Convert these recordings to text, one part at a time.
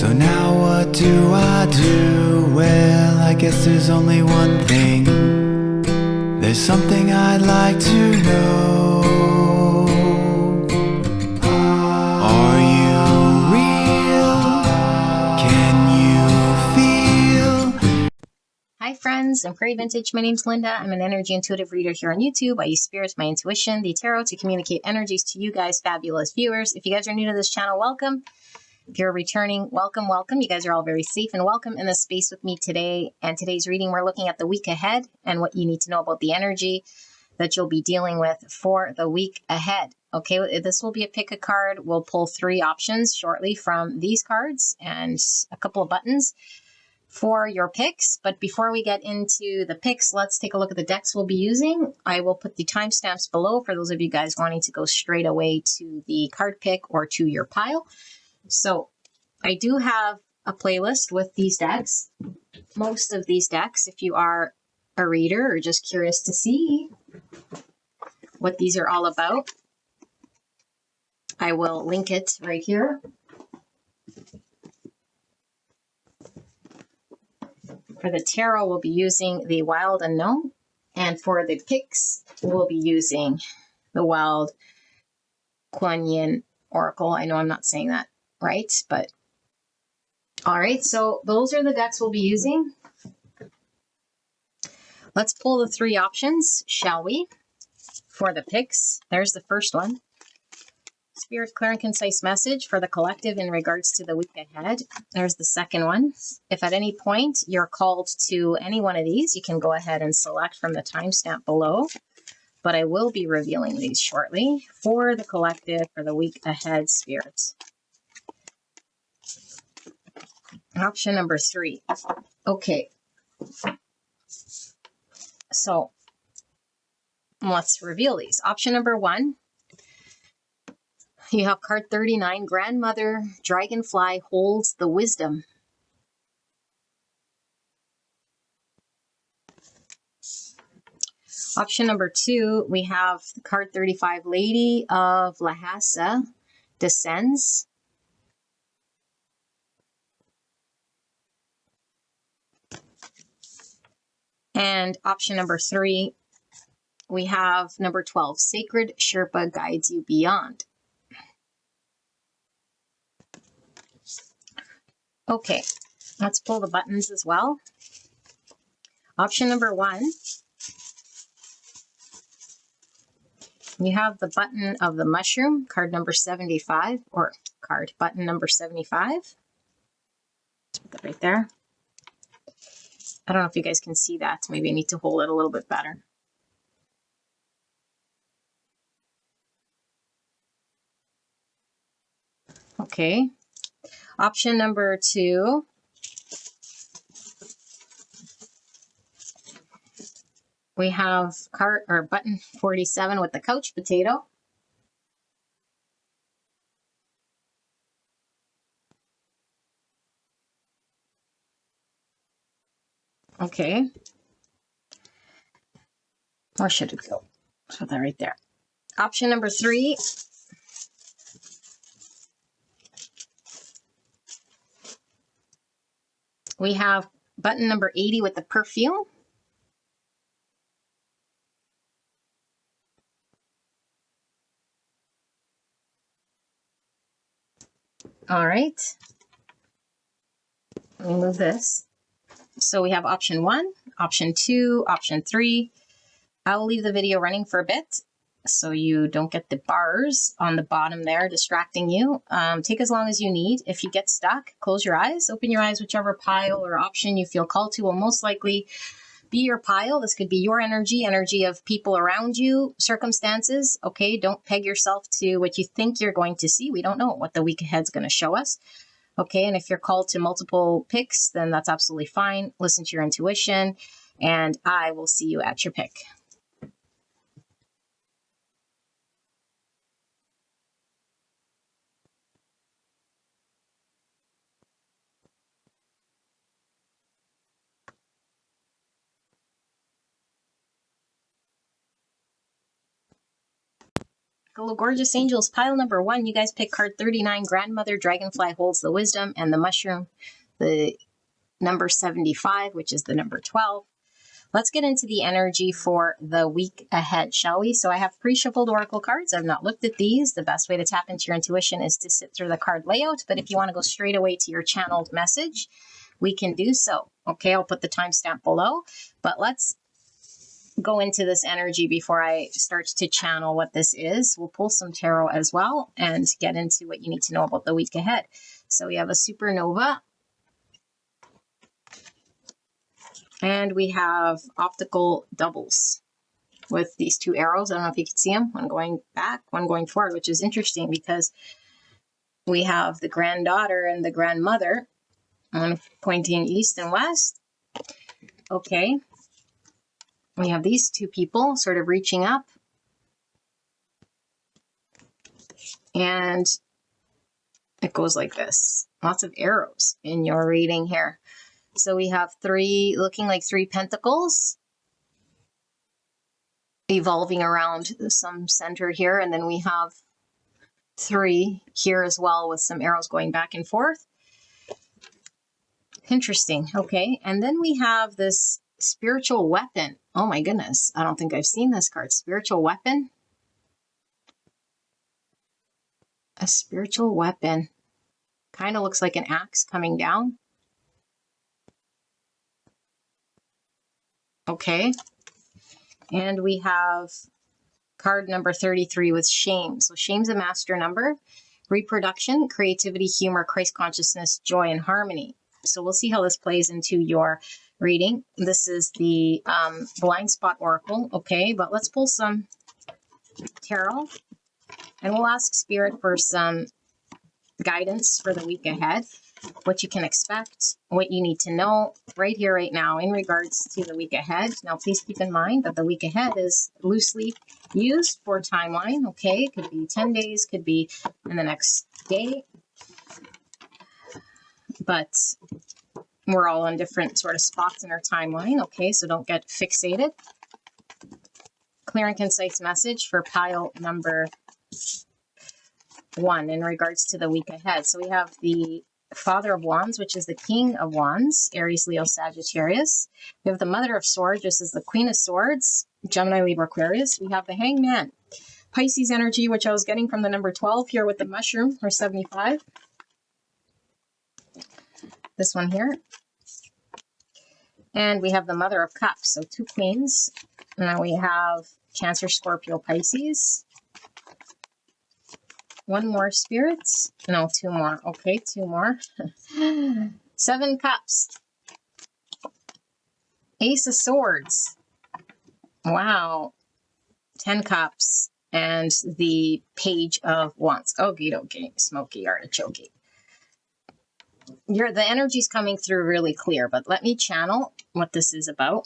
So now what do I do? Well, I guess there's only one thing. There's something I'd like to know. Are you real? Can you feel? Hi friends, I'm Prairie Vintage. My name's Linda. I'm an energy intuitive reader here on YouTube. I use spirits, my intuition, the tarot to communicate energies to you guys, fabulous viewers. If you guys are new to this channel, welcome. If you're returning, welcome, welcome. You guys are all very safe and welcome in this space with me today. And today's reading, we're looking at the week ahead and what you need to know about the energy that you'll be dealing with for the week ahead. Okay, this will be a pick a card. We'll pull 3 options shortly from these cards and a couple of buttons for your picks. But before we get into the picks, let's take a look at the decks we'll be using. I will put the timestamps below for those of you guys wanting to go straight away to the card pick or to your pile. So I do have a playlist with these decks. Most of these decks, if you are a reader or just curious to see what these are all about, I will link it right here. For the tarot, we'll be using the Wild Unknown. And for the picks, we'll be using the Wild Kuan Yin Oracle. I know I'm not saying that right, but all right. So those are the decks we'll be using. Let's pull the 3 options, shall we? For the picks, there's the first one. Spirit, clear and concise message for the collective in regards to the week ahead. There's the second one. If at any point you're called to any one of these, you can go ahead and select from the timestamp below. But I will be revealing these shortly for the collective for the week ahead, Spirit. Option number 3. Okay. So let's reveal these. Option number 1. You have card 39, Grandmother Dragonfly holds the wisdom. Option number 2, we have card 35, Lady of Lhasa descends. And option number 3, we have number 12, Sacred Sherpa guides you beyond. Okay, let's pull the buttons as well. Option number 1, you have the button of the mushroom, card number 75, or button number 75. Let's put that right there. I don't know if you guys can see that. Maybe I need to hold it a little bit better. Okay. Option number 2. We have button 47 with the couch potato. Okay. Where should it go? Let's put that right there. Option number 3. We have button number 80 with the perfume. All right. Let me move this. So we have option 1, option 2, option 3. I will leave the video running for a bit so you don't get the bars on the bottom there distracting you. Take as long as you need. If you get stuck, close your eyes, open your eyes, whichever pile or option you feel called to will most likely be your pile. This could be your energy of people around you, circumstances. Okay, don't peg yourself to what you think you're going to see. We don't know what the week ahead is going to show us. Okay, and if you're called to multiple picks, then that's absolutely fine. Listen to your intuition, and I will see you at your pick. Hello, gorgeous angels. Pile number 1. You guys pick card 39. Grandmother Dragonfly holds the wisdom, and the mushroom, the number 75, which is the number 12. Let's get into the energy for the week ahead, shall we? So I have pre-shuffled oracle cards. I've not looked at these. The best way to tap into your intuition is to sit through the card layout. But if you want to go straight away to your channeled message, we can do so. Okay, I'll put the timestamp below. But let's go into this energy before I start to channel what this is. We'll pull some tarot as well and get into what you need to know about the week ahead. So we have a supernova. And we have optical doubles with these 2 arrows. I don't know if you can see them. One going back, one going forward, which is interesting because we have the granddaughter and the grandmother, one pointing east and west. Okay. We have these 2 people sort of reaching up. And it goes like this. Lots of arrows in your reading here. So we have 3, looking like 3 pentacles evolving around some center here. And then we have 3 here as well with some arrows going back and forth. Interesting. Okay. And then we have this spiritual weapon. Oh my goodness. I don't think I've seen this card. Spiritual weapon. A spiritual weapon. Kind of looks like an axe coming down. Okay. And we have card number 33 with shame. So shame's a master number. Reproduction, creativity, humor, Christ consciousness, joy, and harmony. So we'll see how this plays into your reading. This is the blind spot oracle. Okay, but let's pull some tarot. And we'll ask Spirit for some guidance for the week ahead. What you can expect, what you need to know right here, right now in regards to the week ahead. Now, please keep in mind that the week ahead is loosely used for timeline. Okay, it could be 10 days, could be in the next day. But we're all on different sort of spots in our timeline. Okay, so don't get fixated. Clear and concise message for pile number 1 in regards to the week ahead. So we have the Father of Wands, which is the King of Wands, Aries, Leo, Sagittarius. We have the Mother of Swords, which is the Queen of Swords, Gemini, Libra, Aquarius. We have the Hangman, Pisces energy, which I was getting from the number 12 here with the mushroom, or 75. This one here. And we have the Mother of Cups, so 2 queens. Now we have Cancer, Scorpio, Pisces. 1 more, spirits. No, 2 more. Okay, 2 more. 7 cups. Ace of Swords. Wow. 10 cups. And the Page of Wands. Okie dokie. Smoky artichoke. The energy's coming through really clear, but let me channel what this is about.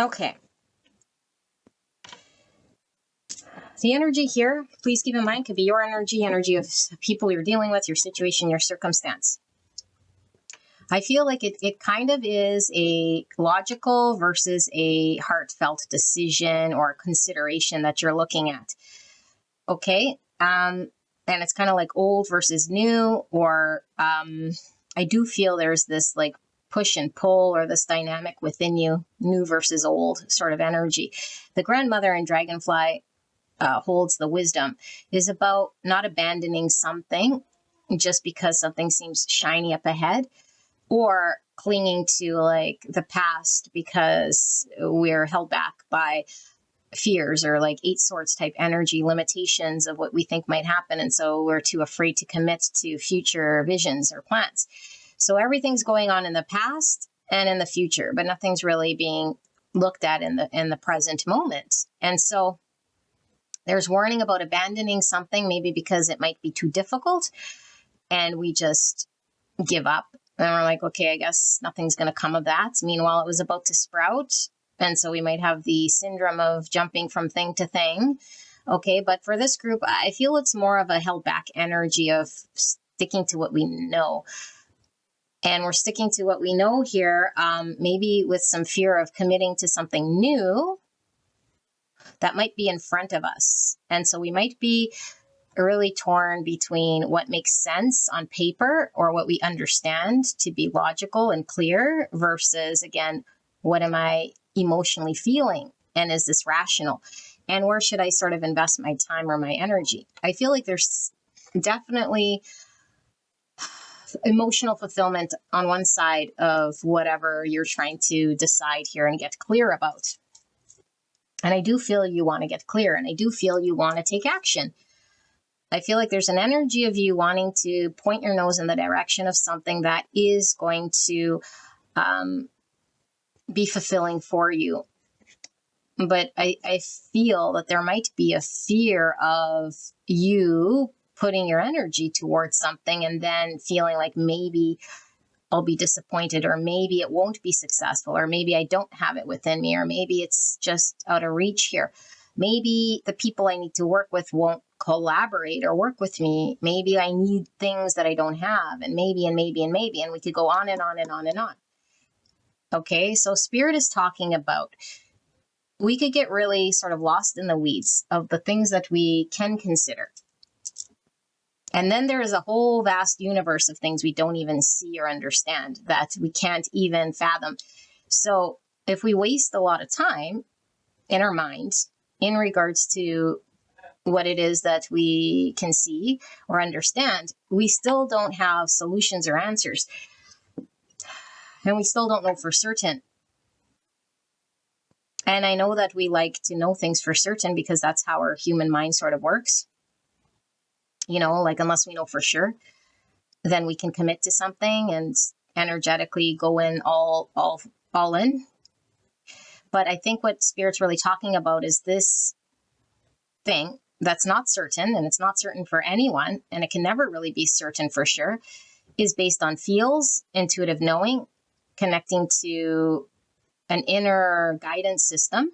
Okay. The energy here, please keep in mind, could be your energy, energy of people you're dealing with, your situation, your circumstance. I feel like it kind of is a logical versus a heartfelt decision or consideration that you're looking at. Okay. And it's kind of like old versus new, or I do feel there's this like push and pull, or this dynamic within you, new versus old sort of energy. The grandmother in Dragonfly holds the wisdom is about not abandoning something just because something seems shiny up ahead, or clinging to like the past because we're held back by fears or like 8 swords type energy limitations of what we think might happen. And so we're too afraid to commit to future visions or plans. So everything's going on in the past and in the future, but nothing's really being looked at in the present moment. And so there's warning about abandoning something, maybe because it might be too difficult and we just give up. And we're like, okay, I guess nothing's going to come of that. Meanwhile, it was about to sprout. And so we might have the syndrome of jumping from thing to thing, Okay, but for this group, I feel it's more of a held back energy of sticking to what we know. And we're sticking to what we know here, maybe with some fear of committing to something new that might be in front of us. And so we might be really torn between what makes sense on paper or what we understand to be logical and clear versus, again, what am I emotionally feeling? And is this rational? And where should I sort of invest my time or my energy? I feel like there's definitely emotional fulfillment on one side of whatever you're trying to decide here and get clear about. And I do feel you want to get clear, and I do feel you want to take action. I feel like there's an energy of you wanting to point your nose in the direction of something that is going to be fulfilling for you. But I feel that there might be a fear of you putting your energy towards something and then feeling like maybe I'll be disappointed, or maybe it won't be successful, or maybe I don't have it within me, or maybe it's just out of reach here. Maybe the people I need to work with won't collaborate or work with me. Maybe I need things that I don't have, and maybe, and maybe, and maybe, and we could go on and on and on and on. Okay, so Spirit is talking about we could get really sort of lost in the weeds of the things that we can consider. And then there is a whole vast universe of things we don't even see or understand that we can't even fathom. So if we waste a lot of time in our mind in regards to what it is that we can see or understand, we still don't have solutions or answers. And we still don't know for certain. And I know that we like to know things for certain because that's how our human mind sort of works. You know, like unless we know for sure, then we can commit to something and energetically go in all in. But I think what Spirit's really talking about is this thing that's not certain, and it's not certain for anyone, and it can never really be certain for sure, is based on feels, intuitive knowing, connecting to an inner guidance system,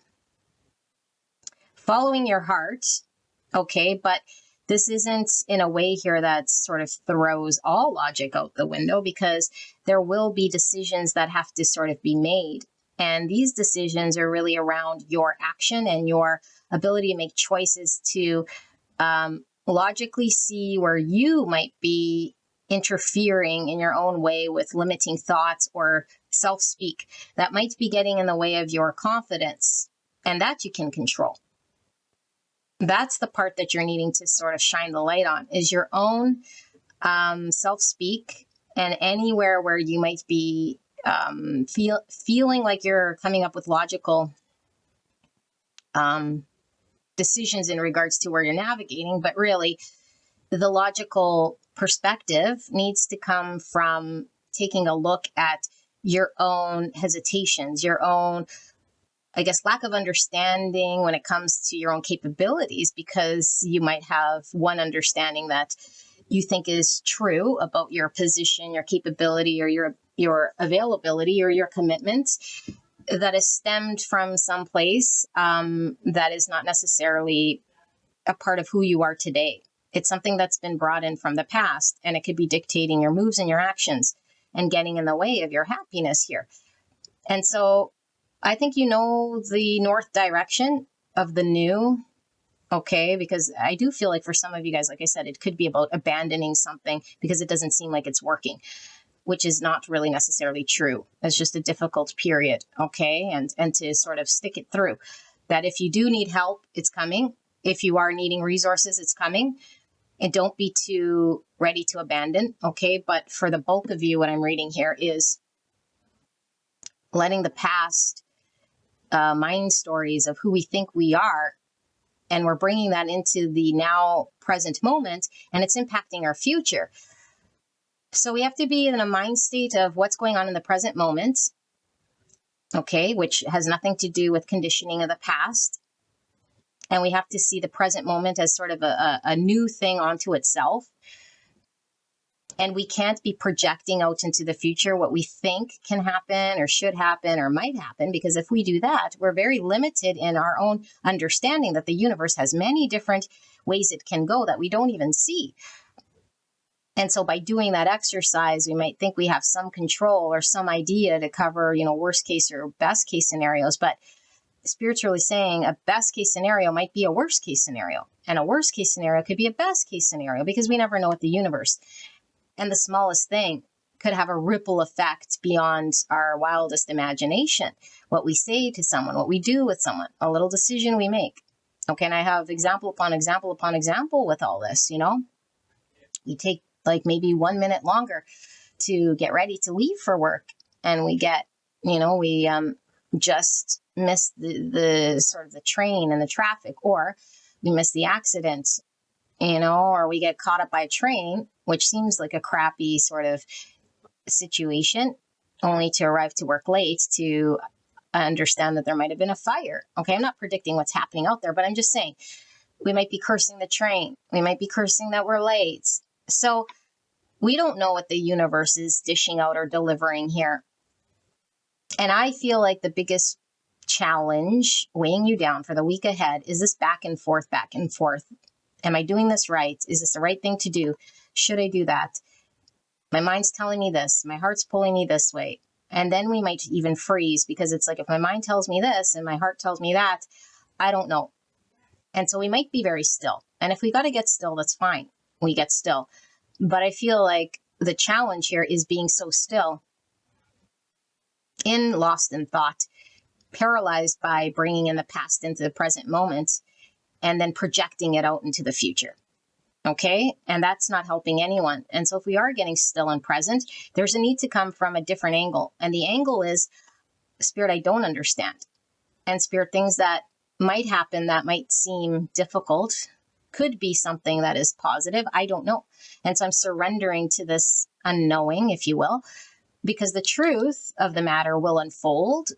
following your heart. Okay, but this isn't in a way here that sort of throws all logic out the window, because there will be decisions that have to sort of be made. And these decisions are really around your action and your ability to make choices to logically see where you might be interfering in your own way with limiting thoughts or self-speak that might be getting in the way of your confidence, and that you can control. That's the part that you're needing to sort of shine the light on, is your own self-speak, and anywhere where you might be feeling like you're coming up with logical decisions in regards to where you're navigating, but really the logical perspective needs to come from taking a look at your own hesitations, your own, I guess, lack of understanding when it comes to your own capabilities, because you might have one understanding that you think is true about your position, your capability, or your availability, or your commitment, that is stemmed from some place that is not necessarily a part of who you are today. It's something that's been brought in from the past, and it could be dictating your moves and your actions and getting in the way of your happiness here. And so I think you know the north direction of the new, okay? Because I do feel like for some of you guys, like I said, it could be about abandoning something because it doesn't seem like it's working, which is not really necessarily true. It's just a difficult period, okay? And to sort of stick it through. That if you do need help, it's coming. If you are needing resources, it's coming. And don't be too ready to abandon, okay? But for the bulk of you, what I'm reading here is letting the past mind stories of who we think we are, and we're bringing that into the now present moment, and it's impacting our future. So we have to be in a mind state of what's going on in the present moment, okay, which has nothing to do with conditioning of the past. And we have to see the present moment as sort of a new thing onto itself. And we can't be projecting out into the future what we think can happen or should happen or might happen, because if we do that, we're very limited in our own understanding that the universe has many different ways it can go that we don't even see. And so by doing that exercise, we might think we have some control or some idea to cover, worst case or best case scenarios. But spiritually saying, a best case scenario might be a worst case scenario. And a worst case scenario could be a best case scenario, because we never know what the universe and the smallest thing could have a ripple effect beyond our wildest imagination. What we say to someone, what we do with someone, a little decision we make. Okay, and I have example upon example upon example with all this, We take like maybe 1 minute longer to get ready to leave for work. And we get, we just miss the sort of the train and the traffic, or we miss the accident, or we get caught up by a train, which seems like a crappy sort of situation, only to arrive to work late to understand that there might have been a fire. Okay, I'm not predicting what's happening out there, but I'm just saying we might be cursing the train. We might be cursing that we're late. So we don't know what the universe is dishing out or delivering here. And I feel like the biggest challenge weighing you down for the week ahead is this back and forth, back and forth. Am I doing this right? Is this the right thing to do? Should I do that? My mind's telling me this. My heart's pulling me this way. And then we might even freeze, because it's like, if my mind tells me this and my heart tells me that, I don't know. And so we might be very still. And if we got to get still, that's fine. We get still. But I feel like the challenge here is being so still, lost in thought, paralyzed by bringing in the past into the present moment, and then projecting it out into the future. Okay. And that's not helping anyone. And so if we are getting still and present, there's a need to come from a different angle. And the angle is, Spirit, I don't understand. And Spirit, things that might happen that might seem difficult could be something that is positive. I don't know. And so I'm surrendering to this unknowing, if you will, because the truth of the matter will unfold.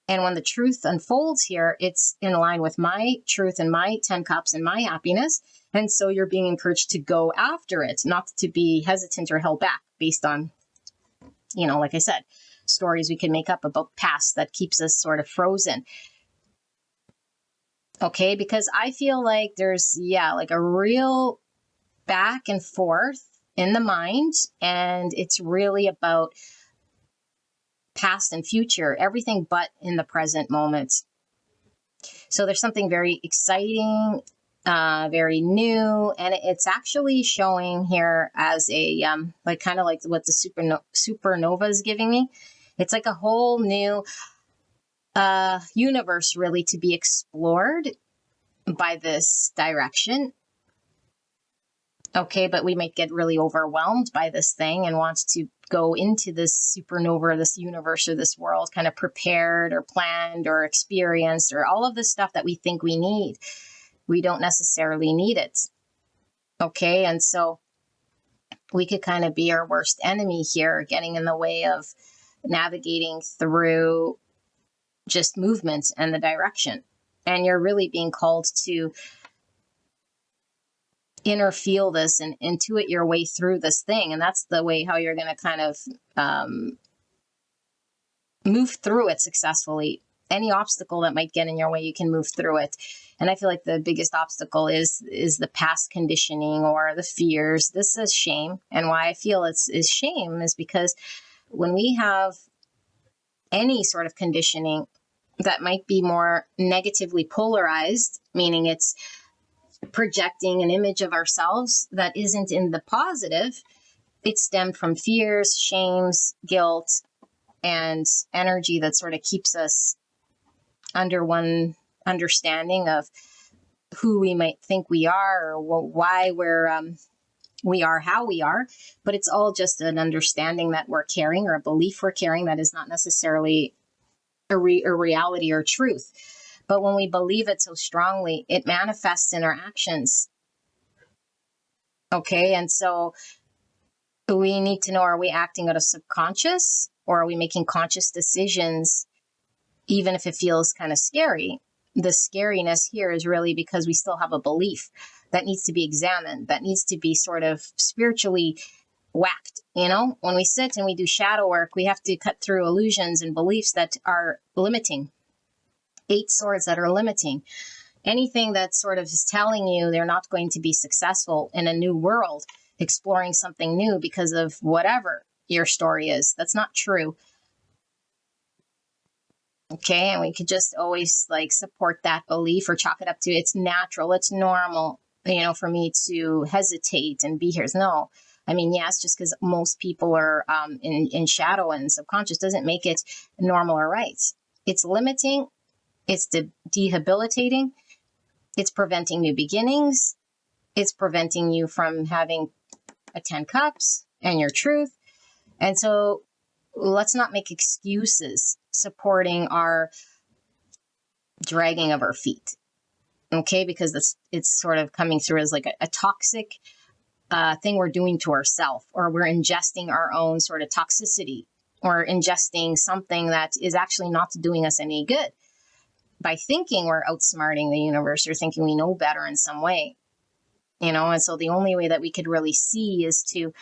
And when the truth unfolds here, it's in line with my truth and my 10 cups and my happiness. And so you're being encouraged to go after it, not to be hesitant or held back based on, like I said, stories we can make up about past that keeps us sort of frozen. Okay, because I feel like there's, like a real back and forth in the mind. And it's really about past and future, everything but in the present moment. So there's something very exciting, very new, and it's actually showing here as a kind of like what the supernova is giving me. It's like a whole new universe really to be explored by this direction. Okay, but we might get really overwhelmed by this thing and want to go into this supernova, this universe, or this world kind of prepared or planned or experienced, or all of the stuff that we think we need. We don't necessarily need it. Okay, and so we could kind of be our worst enemy here, getting in the way of navigating through just movement and the direction. And you're really being called to inner feel this and intuit your way through this thing. And that's the way how you're going to kind of move through it successfully. Any obstacle that might get in your way, you can move through it. And I feel like the biggest obstacle is the past conditioning or the fears. This is shame. And why I feel is shame is because when we have any sort of conditioning that might be more negatively polarized, meaning it's projecting an image of ourselves that isn't in the positive, it stemmed from fears, shames, guilt, and energy that sort of keeps us under one understanding of who we might think we are, or why we are how we are. But it's all just an understanding that we're carrying, or a belief we're carrying, that is not necessarily a reality or truth. But when we believe it so strongly, it manifests in our actions. Okay, and so we need to know, are we acting out of subconscious, or are we making conscious decisions, even if it feels kind of scary? The scariness here is really because we still have a belief that needs to be examined, that needs to be sort of spiritually whacked. When we sit and we do shadow work, we have to cut through illusions and beliefs that are limiting, 8 swords that are limiting. Anything that sort of is telling you they're not going to be successful in a new world, exploring something new because of whatever your story is, that's not true. Okay, and we could just always like support that belief or chalk it up to it's natural, it's normal, for me to hesitate and be here. No, I mean, yes, just because most people are in shadow and subconscious doesn't make it normal or right. It's limiting, it's debilitating, it's preventing new beginnings, it's preventing you from having a 10 cups and your truth. And so let's not make excuses supporting our dragging of our feet. Okay, because it's sort of coming through as like a toxic thing we're doing to ourselves, or we're ingesting our own sort of toxicity, or ingesting something that is actually not doing us any good by thinking we're outsmarting the universe or thinking we know better in some way. And so the only way that we could really see is to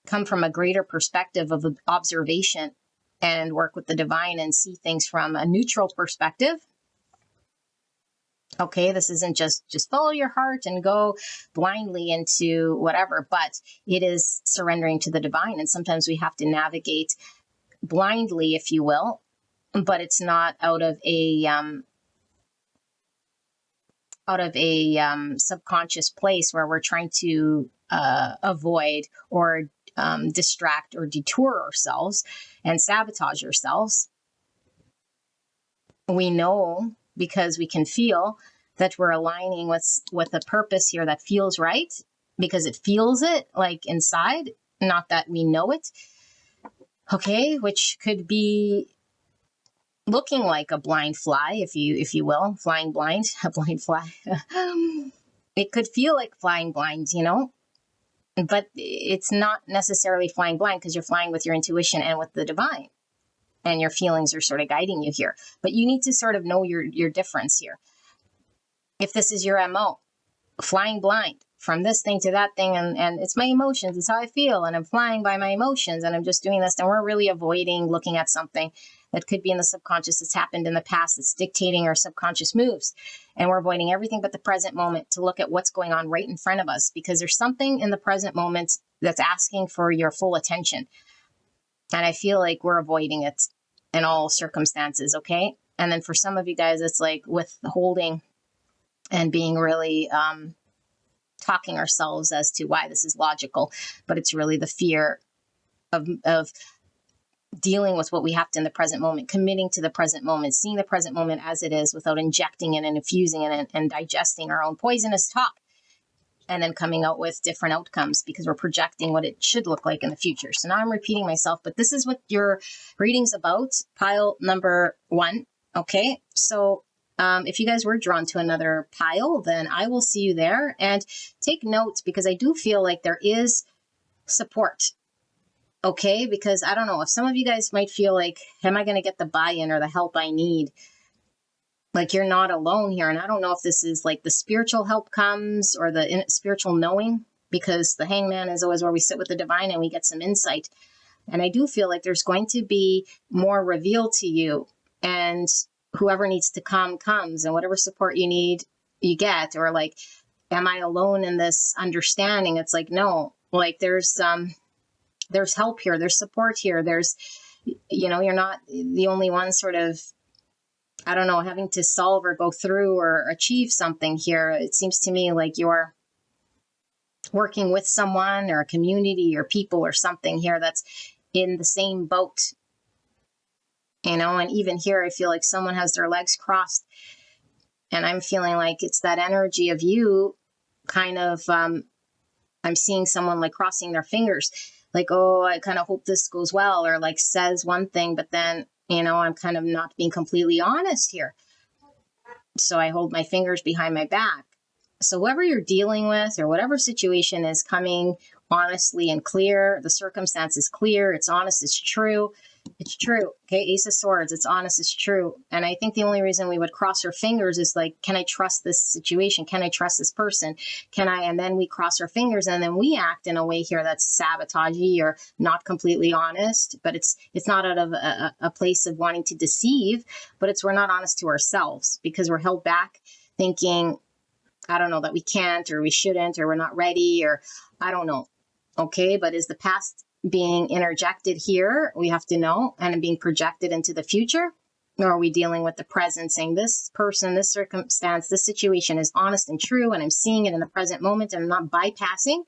come from a greater perspective of observation and work with the divine and see things from a neutral perspective. Okay, this isn't just follow your heart and go blindly into whatever, but it is surrendering to the divine. And sometimes we have to navigate blindly, if you will, but it's not out of a subconscious place where we're trying to avoid or distract or detour ourselves and sabotage ourselves. We know, because we can feel, that we're aligning with a purpose here that feels right, because it feels it like inside, not that we know it. Okay, which could be looking like a blind fly, if you will, flying blind, a blind fly. It could feel like flying blind, but it's not necessarily flying blind, because you're flying with your intuition and with the divine, and your feelings are sort of guiding you here. But you need to sort of know your difference here. If this is your MO, flying blind from this thing to that thing, and it's my emotions, it's how I feel, and I'm flying by my emotions, and I'm just doing this, then we're really avoiding looking at something that could be in the subconscious that's happened in the past, that's dictating our subconscious moves. And we're avoiding everything but the present moment to look at what's going on right in front of us, because there's something in the present moment that's asking for your full attention. And I feel like we're avoiding it in all circumstances, okay? And then for some of you guys, it's like withholding and being really talking ourselves as to why this is logical, but it's really the fear of dealing with what we have to in the present moment, committing to the present moment, seeing the present moment as it is without injecting it and infusing it and digesting our own poisonous talk, and then coming out with different outcomes because we're projecting what it should look like in the future. So now I'm repeating myself, but this is what your reading's about, pile number 1. Okay, so if you guys were drawn to another pile, then I will see you there. And take note, because I do feel like there is support. Okay, because I don't know, if some of you guys might feel like, am I going to get the buy-in or the help I need? Like, you're not alone here. And I don't know if this is like the spiritual help comes or the spiritual knowing, because the hangman is always where we sit with the divine and we get some insight. And I do feel like there's going to be more revealed to you, and whoever needs to come comes, and whatever support you need, you get. Or like, am I alone in this understanding? It's like, no, like there's help here, there's support here, there's, you're not the only one sort of, I don't know, having to solve or go through or achieve something here. It seems to me like you're working with someone or a community or people or something here that's in the same boat. And even here, I feel like someone has their legs crossed, and I'm feeling like it's that energy of you kind of, I'm seeing someone like crossing their fingers, like, oh, I kind of hope this goes well, or like says one thing, but then, I'm kind of not being completely honest here. So I hold my fingers behind my back. So whoever you're dealing with or whatever situation is coming honestly and clear, the circumstance is clear, it's honest, it's true. It's true. Okay, Ace of Swords. It's honest. It's true. And I think the only reason we would cross our fingers is like, can I trust this situation? Can I trust this person? Can I? And then we cross our fingers, and then we act in a way here that's sabotagey or not completely honest. But it's not out of a place of wanting to deceive, but it's we're not honest to ourselves because we're held back, thinking, I don't know, that we can't or we shouldn't or we're not ready or I don't know. Okay, but is the past being interjected here? We have to know, and being projected into the future? Or are we dealing with the present, saying this person, this circumstance, this situation is honest and true, and I'm seeing it in the present moment, and I'm not bypassing,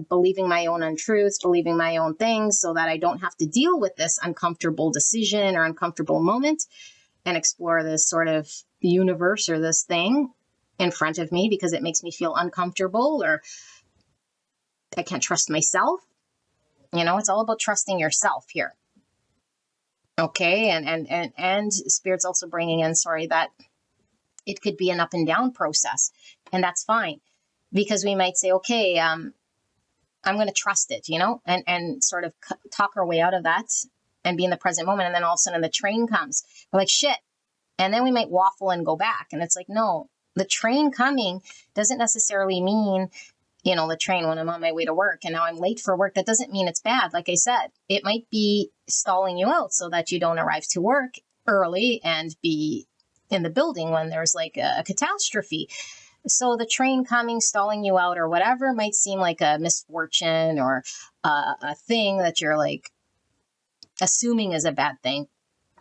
believing my own untruths, believing my own things so that I don't have to deal with this uncomfortable decision or uncomfortable moment and explore this sort of universe or this thing in front of me because it makes me feel uncomfortable or I can't trust myself. You know, it's all about trusting yourself here. Okay, and Spirit's also bringing in, that it could be an up and down process, and that's fine because we might say, okay, I'm going to trust it, you know, and sort of talk our way out of that and be in the present moment, and then all of a sudden the train comes. We're like, shit, and then we might waffle and go back, and it's like, no, the train coming doesn't necessarily mean, you know, the train when I'm on my way to work and now I'm late for work. That doesn't mean it's bad. Like I said, it might be stalling you out so that you don't arrive to work early and be in the building when there's like a catastrophe. So the train coming, stalling you out or whatever might seem like a misfortune or a thing that you're like assuming is a bad thing.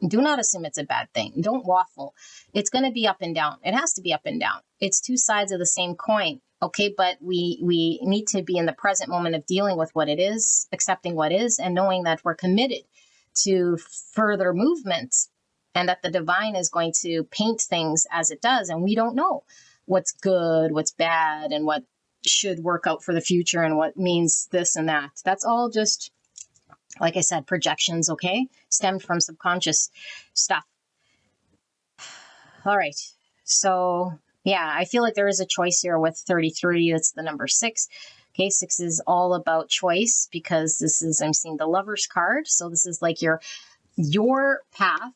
Do not assume it's a bad thing. Don't waffle. It's going to be up and down. It has to be up and down. It's two sides of the same coin. Okay, but we need to be in the present moment of dealing with what it is, accepting what is, and knowing that we're committed to further movement and that the divine is going to paint things as it does. And we don't know what's good, what's bad, and what should work out for the future and what means this and that. That's all just, like I said, projections, okay? Stemmed from subconscious stuff. All right, so yeah, I feel like there is a choice here with 33. That's the number 6. Okay, 6 is all about choice because this is, I'm seeing the Lover's card. So this is like your path,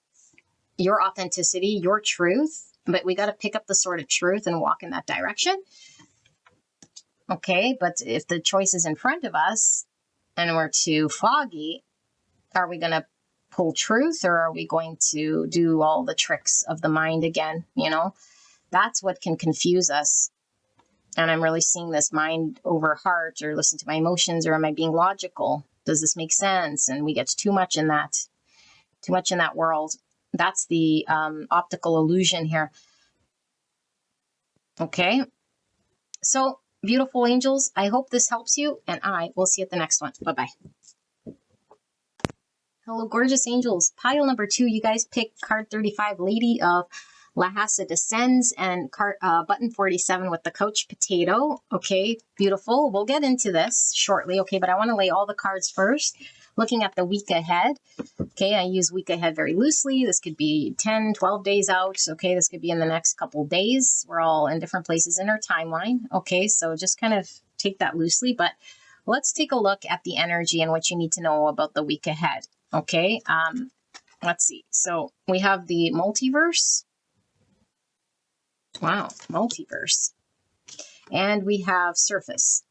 your authenticity, your truth. But we got to pick up the sword of truth and walk in that direction. Okay, but if the choice is in front of us and we're too foggy, are we going to pull truth or are we going to do all the tricks of the mind again, you know? That's what can confuse us. And I'm really seeing this mind over heart or listen to my emotions, or am I being logical? Does this make sense? And we get too much in that world. That's the optical illusion here. Okay. So beautiful angels, I hope this helps you, and I will see you at the next one. Bye-bye. Hello, gorgeous angels. Pile number 2, you guys picked card 35, Lady of Lhasa Descends, and button 47 with the Couch Potato. Okay, beautiful. We'll get into this shortly, okay, but I want to lay all the cards first. Looking at the week ahead. Okay, I use week ahead very loosely. This could be 10, 12 days out. Okay, this could be in the next couple days. We're all in different places in our timeline. Okay, so just kind of take that loosely, but let's take a look at the energy and what you need to know about the week ahead. Okay, let's see. So we have the multiverse. Wow, multiverse. And we have surface.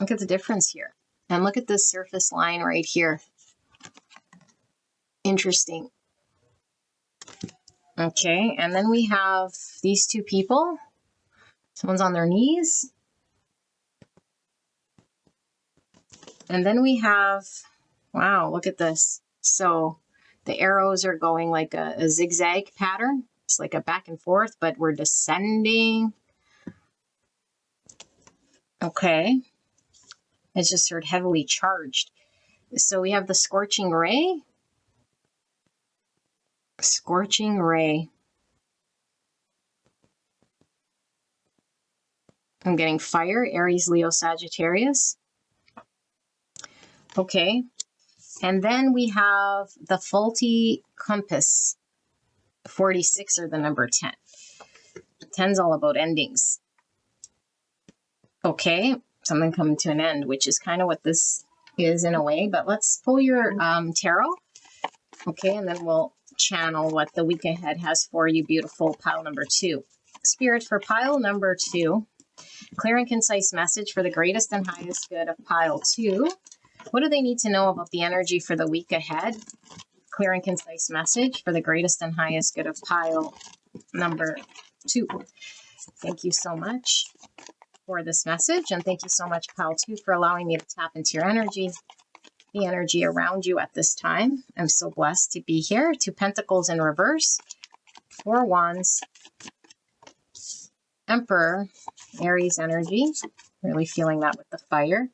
Look at the difference here. And look at this surface line right here. Interesting. Okay, and then we have these two people. Someone's on their knees. And then we have, wow, look at this. So the arrows are going like a zigzag pattern. It's like a back and forth, but we're descending. Okay. It's just sort of heavily charged. So we have the scorching ray. Scorching ray. I'm getting fire, Aries, Leo, Sagittarius. Okay. And then we have the faulty compass. 46 or the number 10. 10's all about endings. Okay. Something coming to an end, which is kind of what this is in a way, but let's pull your tarot. Okay, and then we'll channel what the week ahead has for you, beautiful pile number 2. Spirit, for pile number 2, clear and concise message for the greatest and highest good of pile 2. What do they need to know about the energy for the week ahead? Clear and concise message for the greatest and highest good of pile number 2. Thank you so much for this message, and thank you so much, pile 2, for allowing me to tap into your energy, the energy around you at this time. I'm so blessed to be here. 2 Pentacles in reverse, 4 Wands, Emperor, Aries energy, really feeling that with the fire.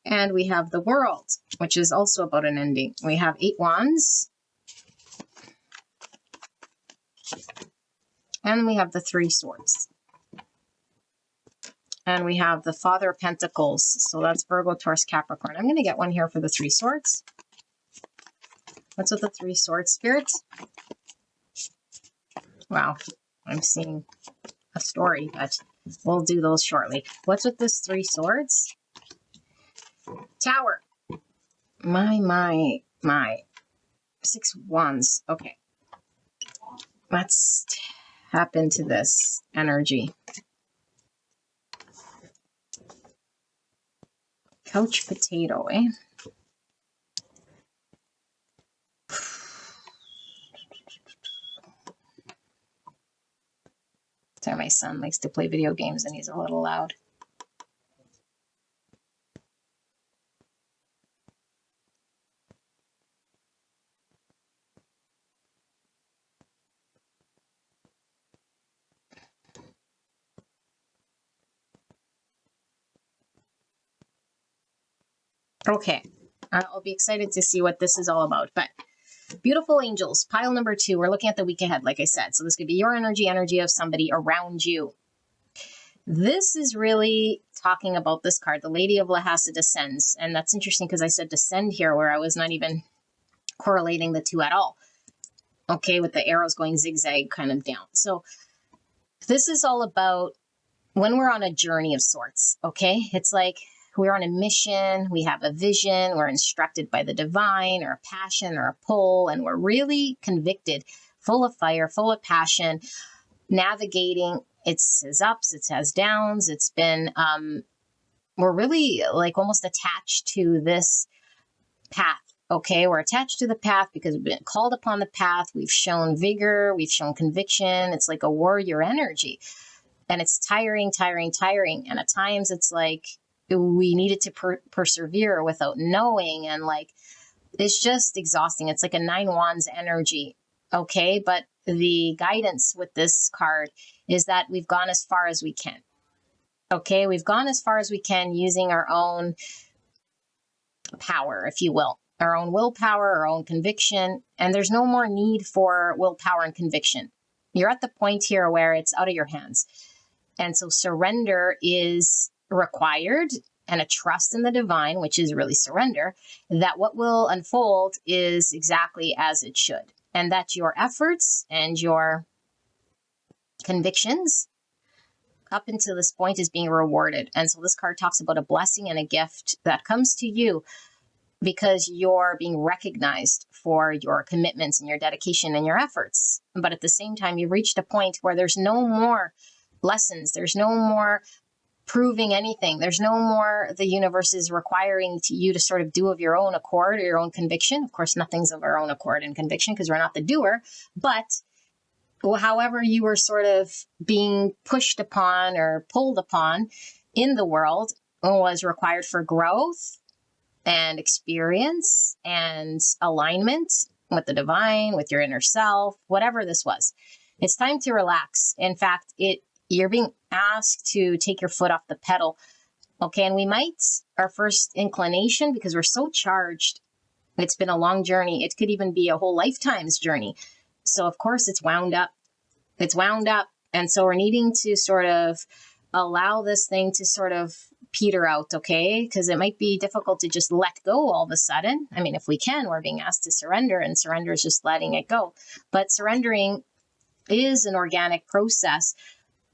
And we have the World, which is also about an ending. We have 8 Wands, and we have the 3 Swords. And we have the Father of Pentacles. So that's Virgo, Taurus, Capricorn. I'm going to get one here for the 3 Swords. What's with the 3 Swords, Spirit? Wow, I'm seeing a story, but we'll do those shortly. What's with this 3 Swords? Tower. My. 6 Wands. Okay. Let's tap into this energy. Couch potato, eh? Sorry, my son likes to play video games and he's a little loud. Okay, I'll be excited to see what this is all about. But beautiful angels, pile number 2. We're looking at the week ahead, like I said. So this could be your energy of somebody around you. This is really talking about this card, the Lady of Lhasa descends. And that's interesting because I said descend here where I was not even correlating the two at all. Okay, with the arrows going zigzag kind of down. So this is all about when we're on a journey of sorts, okay? It's like we're on a mission, we have a vision, we're instructed by the divine or a passion or a pull, and we're really convicted, full of fire, full of passion, navigating. It has ups, it has downs. It's been, we're really like almost attached to this path. Okay, we're attached to the path because we've been called upon the path. We've shown vigor, we've shown conviction. It's like a warrior energy. And it's tiring. And at times it's like we needed to persevere without knowing. And like, it's just exhausting. It's like a 9 Wands energy. Okay, but the guidance with this card is that we've gone as far as we can. Okay, we've gone as far as we can using our own power, if you will. Our own willpower, our own conviction, and there's no more need for willpower and conviction. You're at the point here where it's out of your hands. And so surrender is required, and a trust in the divine, which is really surrender, that what will unfold is exactly as it should. And that your efforts and your convictions up until this point is being rewarded. And so this card talks about a blessing and a gift that comes to you because you're being recognized for your commitments and your dedication and your efforts. But at the same time, you've reached a point where there's no more lessons. There's no more proving anything. There's no more the universe is requiring you to sort of do of your own accord or your own conviction. Of course, nothing's of our own accord and conviction because we're not the doer. But however you were sort of being pushed upon or pulled upon in the world was required for growth and experience and alignment with the divine, with your inner self, whatever this was. It's time to relax. In fact, you're being asked to take your foot off the pedal. Okay, and we might, our first inclination, because we're so charged, it's been a long journey. It could even be a whole lifetime's journey. So of course it's wound up. It's wound up. And so we're needing to sort of allow this thing to sort of peter out, okay? Because it might be difficult to just let go all of a sudden. I mean, if we can, we're being asked to surrender, and surrender is just letting it go. But surrendering is an organic process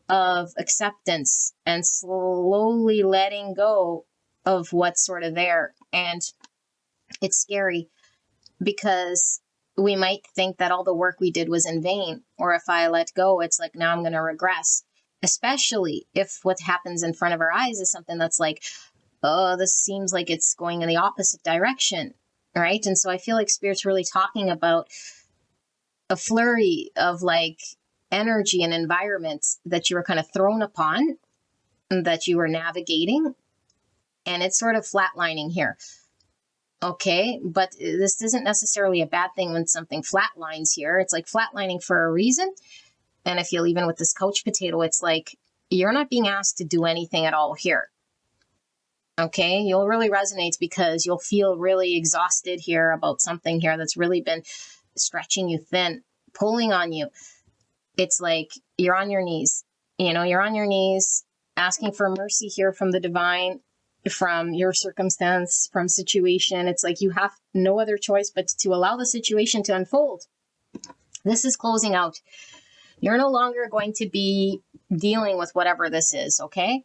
of acceptance and slowly letting go of what's sort of there. And it's scary because we might think that all the work we did was in vain. Or if I let go, it's like, now I'm going to regress, especially if what happens in front of our eyes is something that's like, oh, this seems like it's going in the opposite direction, right? And so I feel like Spirit's really talking about a flurry of like energy and environments that you were kind of thrown upon, that you were navigating, and it's sort of flatlining here. Okay, but this isn't necessarily a bad thing when something flatlines here. It's like flatlining for a reason. And I feel even with this couch potato, it's like you're not being asked to do anything at all here. Okay, you'll really resonate because you'll feel really exhausted here about something here that's really been stretching you thin, pulling on you. It's like you're on your knees, you're on your knees asking for mercy here from the divine, from your circumstance, from situation. It's like you have no other choice but to allow the situation to unfold. This is closing out. You're no longer going to be dealing with whatever this is, okay?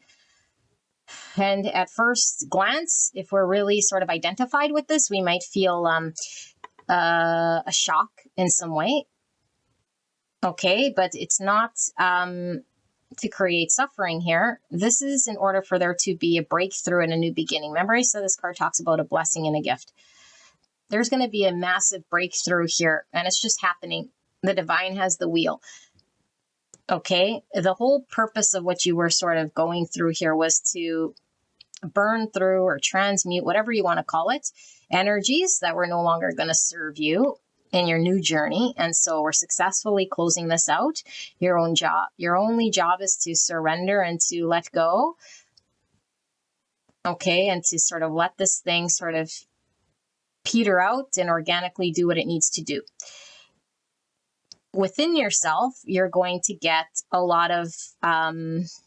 And at first glance, if we're really sort of identified with this, we might feel a shock in some way. Okay, but it's not to create suffering here. This is in order for there to be a breakthrough and a new beginning. Remember, I said this card talks about a blessing and a gift. There's going to be a massive breakthrough here, and it's just happening. The divine has the wheel. Okay, the whole purpose of what you were sort of going through here was to burn through or transmute, whatever you want to call it, energies that were no longer going to serve you in your new journey. And so we're successfully closing this out. Your only job is to surrender and to let go. Okay, and to sort of let this thing sort of peter out and organically do what it needs to do. Within yourself, you're going to get a lot of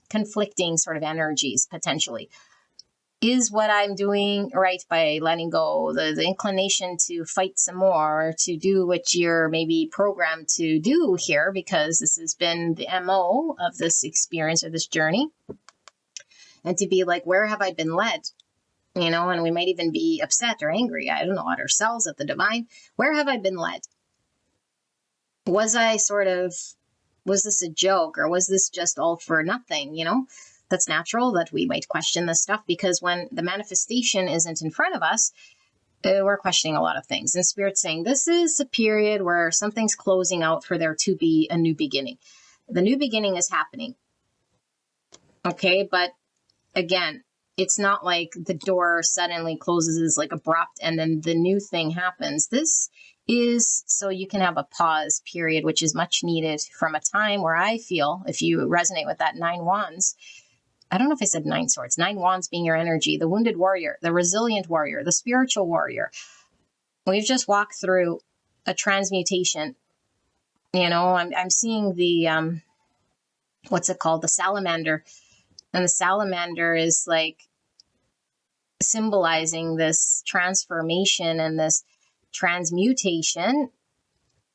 conflicting sort of energies potentially. Is what I'm doing right by letting go? The inclination to fight some more, or to do what you're maybe programmed to do here, because this has been the MO of this experience or this journey. And to be like, where have I been led? And we might even be upset or angry, I don't know, at ourselves, at the divine. Where have I been led? Was this a joke, or was this just all for nothing? That's natural that we might question this stuff, because when the manifestation isn't in front of us, we're questioning a lot of things. And Spirit's saying this is a period where something's closing out for there to be a new beginning. The new beginning is happening. Okay, but again, it's not like the door suddenly closes, is like abrupt, and then the new thing happens. This is so you can have a pause period, which is much needed from a time where I feel, if you resonate with that 9 wands, I don't know if I said 9 swords, 9 wands being your energy, the wounded warrior, the resilient warrior, the spiritual warrior. We've just walked through a transmutation. I'm seeing the, what's it called? The salamander. And the salamander is like symbolizing this transformation and this transmutation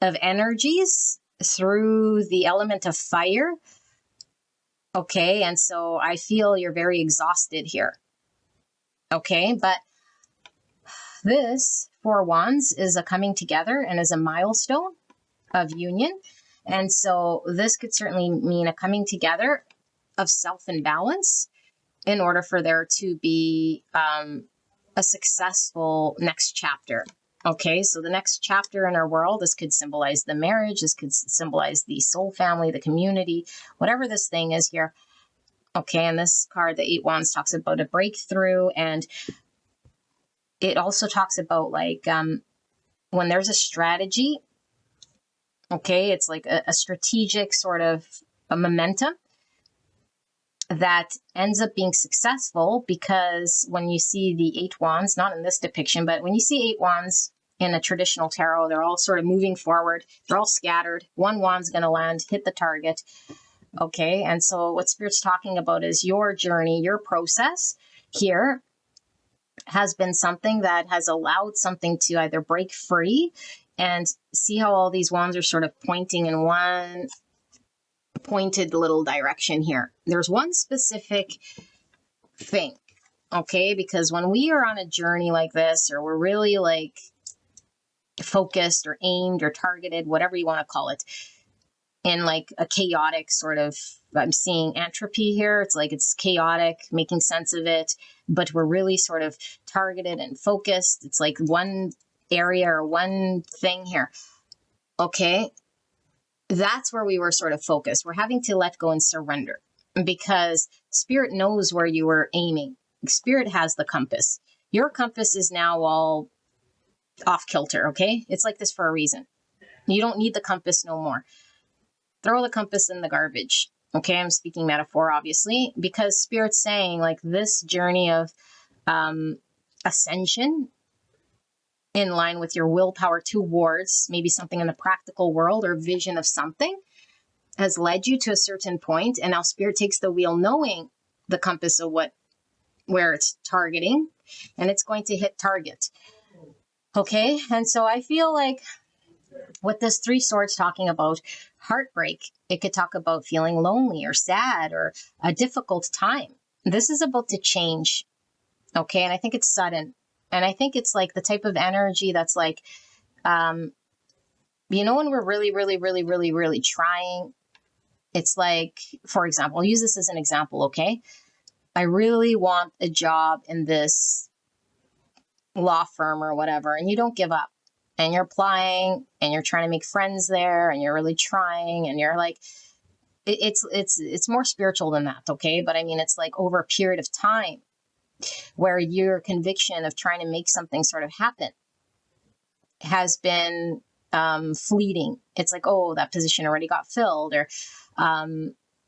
of energies through the element of fire. Okay, and so I feel you're very exhausted here. Okay, but this 4 wands is a coming together and is a milestone of union. And so this could certainly mean a coming together of self and balance in order for there to be a successful next chapter. Okay, so the next chapter in our world, this could symbolize the marriage, this could symbolize the soul family, the community, whatever this thing is here. Okay, and this card, the 8 wands, talks about a breakthrough, and it also talks about like when there's a strategy, okay, it's like a strategic sort of a momentum that ends up being successful, because when you see the 8 wands, not in this depiction, but when you see 8 wands in a traditional tarot, they're all sort of moving forward. They're all scattered. 1 wand's going to land, hit the target. Okay, and so what Spirit's talking about is your journey, your process here has been something that has allowed something to either break free, and see how all these wands are sort of pointing in one pointed little direction here. There's one specific thing Okay, because when we are on a journey like this, or we're really like focused or aimed or targeted, whatever you want to call it, in like a chaotic sort of, I'm seeing entropy here. It's like it's chaotic, making sense of it, but we're really sort of targeted and focused. It's like one area or one thing here. Okay, that's where we were sort of focused. We're having to let go and surrender because spirit knows where you were aiming. Spirit has the compass. Your compass is now all off kilter. Okay, it's like this for a reason. You don't need the compass no more. Throw the compass in the garbage. Okay, I'm speaking metaphor, obviously, because spirit's saying like this journey of ascension in line with your willpower towards maybe something in the practical world or vision of something has led you to a certain point, and now spirit takes the wheel knowing the compass of where it's targeting, and it's going to hit target. Okay, and so I feel like with this three swords talking about heartbreak, it could talk about feeling lonely or sad or a difficult time. This is about to change. Okay, and I think it's sudden, and I think it's like the type of energy that's like when we're really really really really really trying. It's like, for example, I'll use this as an example. Okay, I really want a job in this law firm or whatever, and you don't give up, and you're applying and you're trying to make friends there, and you're really trying, and you're like, it's more spiritual than that. Okay, but I mean, it's like over a period of time where your conviction of trying to make something sort of happen has been fleeting. It's like, oh, that position already got filled, or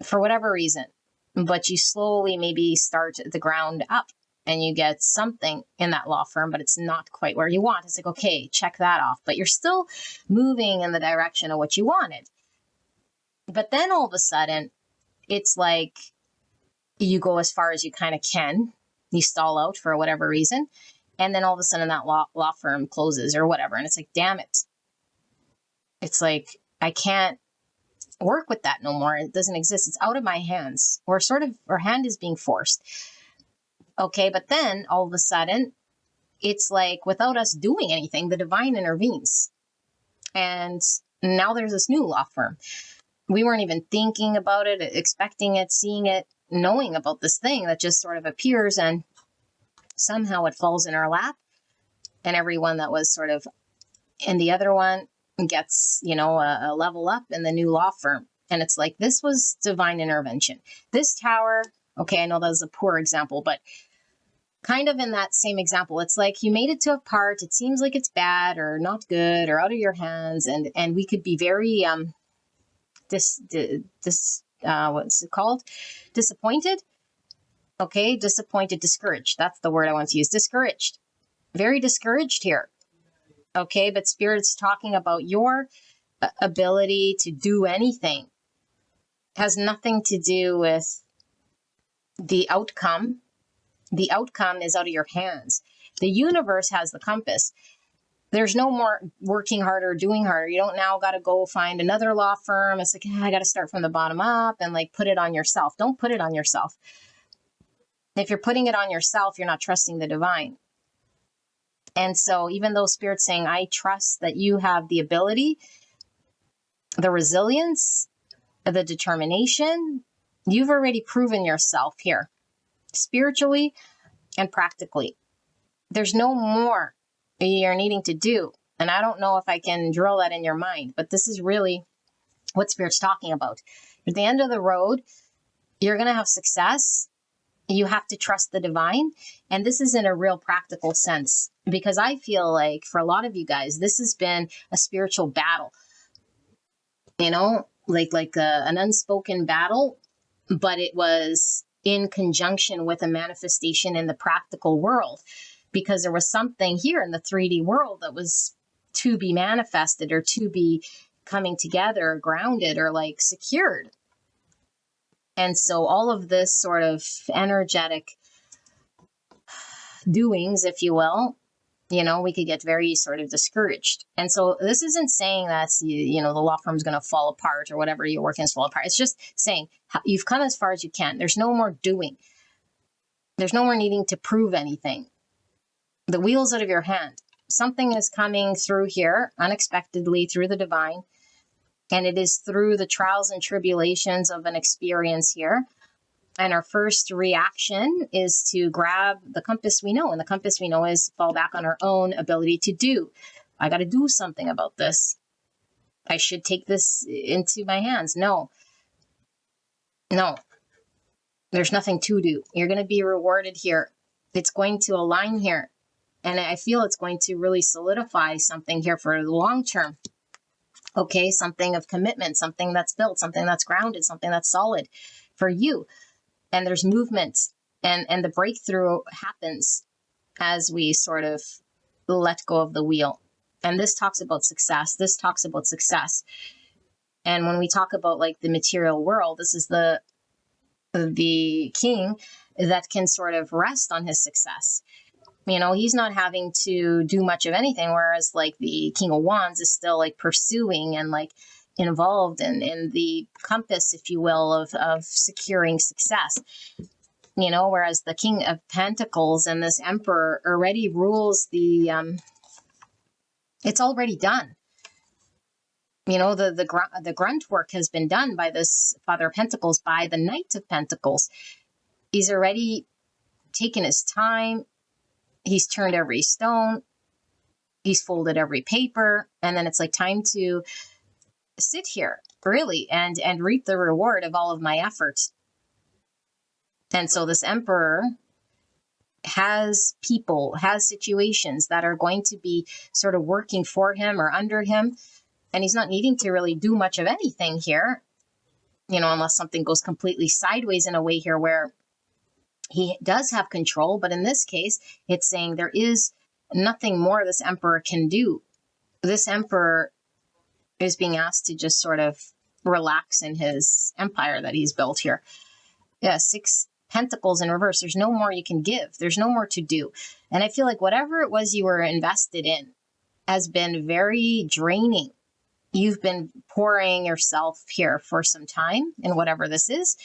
for whatever reason, but you slowly maybe start the ground up and you get something in that law firm, but it's not quite where you want. It's like, okay, check that off, but you're still moving in the direction of what you wanted. But then all of a sudden, it's like you go as far as you kind of can, you stall out for whatever reason, and then all of a sudden that law firm closes or whatever, and it's like, damn it. It's like, I can't work with that no more. It doesn't exist. It's out of my hands. Or sort of, our hand is being forced. Okay, but then all of a sudden, it's like without us doing anything, the divine intervenes. And now there's this new law firm. We weren't even thinking about it, expecting it, seeing it, knowing about this thing that just sort of appears, and somehow it falls in our lap. And everyone that was sort of in the other one gets, a level up in the new law firm. And it's like, this was divine intervention. This tower, okay, I know that was a poor example, but kind of in that same example, it's like you made it to a part, it seems like it's bad or not good or out of your hands, and we could be very what's it called? Disappointed. Okay, disappointed, discouraged. That's the word I want to use. Discouraged. Very discouraged here. Okay, but Spirit's talking about your ability to do anything. It has nothing to do with the outcome. The outcome is out of your hands. The universe has the compass. There's no more working harder, doing harder. You don't now got to go find another law firm. It's like, I got to start from the bottom up and like put it on yourself. Don't put it on yourself. If you're putting it on yourself, you're not trusting the divine. And so even though Spirit's saying, I trust that you have the ability, the resilience, the determination, you've already proven yourself here, spiritually and practically. There's no more you're needing to do. And I don't know if I can drill that in your mind, but this is really what Spirit's talking about. At the end of the road, you're going to have success. You have to trust the divine. And this is in a real practical sense, because I feel like for a lot of you guys, this has been a spiritual battle, like an unspoken battle, but it was in conjunction with a manifestation in the practical world, because there was something here in the 3D world that was to be manifested or to be coming together, or grounded, or like secured. And so all of this sort of energetic doings, if you will, we could get very sort of discouraged. And so this isn't saying that, the law firm's going to fall apart or whatever you're working is fall apart. It's just saying you've come as far as you can. There's no more doing. There's no more needing to prove anything. The wheel's out of your hand. Something is coming through here unexpectedly through the divine, and it is through the trials and tribulations of an experience here. And our first reaction is to grab the compass we know, and the compass we know is fall back on our own ability to do. I got to do something about this. I should take this into my hands. No, there's nothing to do. You're going to be rewarded here. It's going to align here. And I feel it's going to really solidify something here for the long term. Okay, something of commitment, something that's built, something that's grounded, something that's solid for you. And there's movement, and the breakthrough happens as we sort of let go of the wheel. And this talks about success. This talks about success. And when we talk about like the material world, this is the king that can sort of rest on his success. You know, he's not having to do much of anything, whereas like the King of Wands is still like pursuing and like involved in the compass, if you will, of securing success. You know, whereas the King of Pentacles and this Emperor already rules the, it's already done. You know, the grunt work has been done by this Father of Pentacles, by the Knight of Pentacles. He's already taken his time. He's turned every stone. He's folded every paper. And then it's like time to sit here, really, and reap the reward of all of my efforts. And so this Emperor has people, has situations that are going to be sort of working for him or under him. And he's not needing to really do much of anything here, you know, unless something goes completely sideways in a way here where he does have control. But in this case, it's saying there is nothing more this Emperor can do. This Emperor is being asked to just sort of relax in his empire that he's built here. Yeah, 6 Pentacles in reverse. There's no more you can give. There's no more to do. And I feel like whatever it was you were invested in has been very draining. You've been pouring yourself here for some time in whatever this is.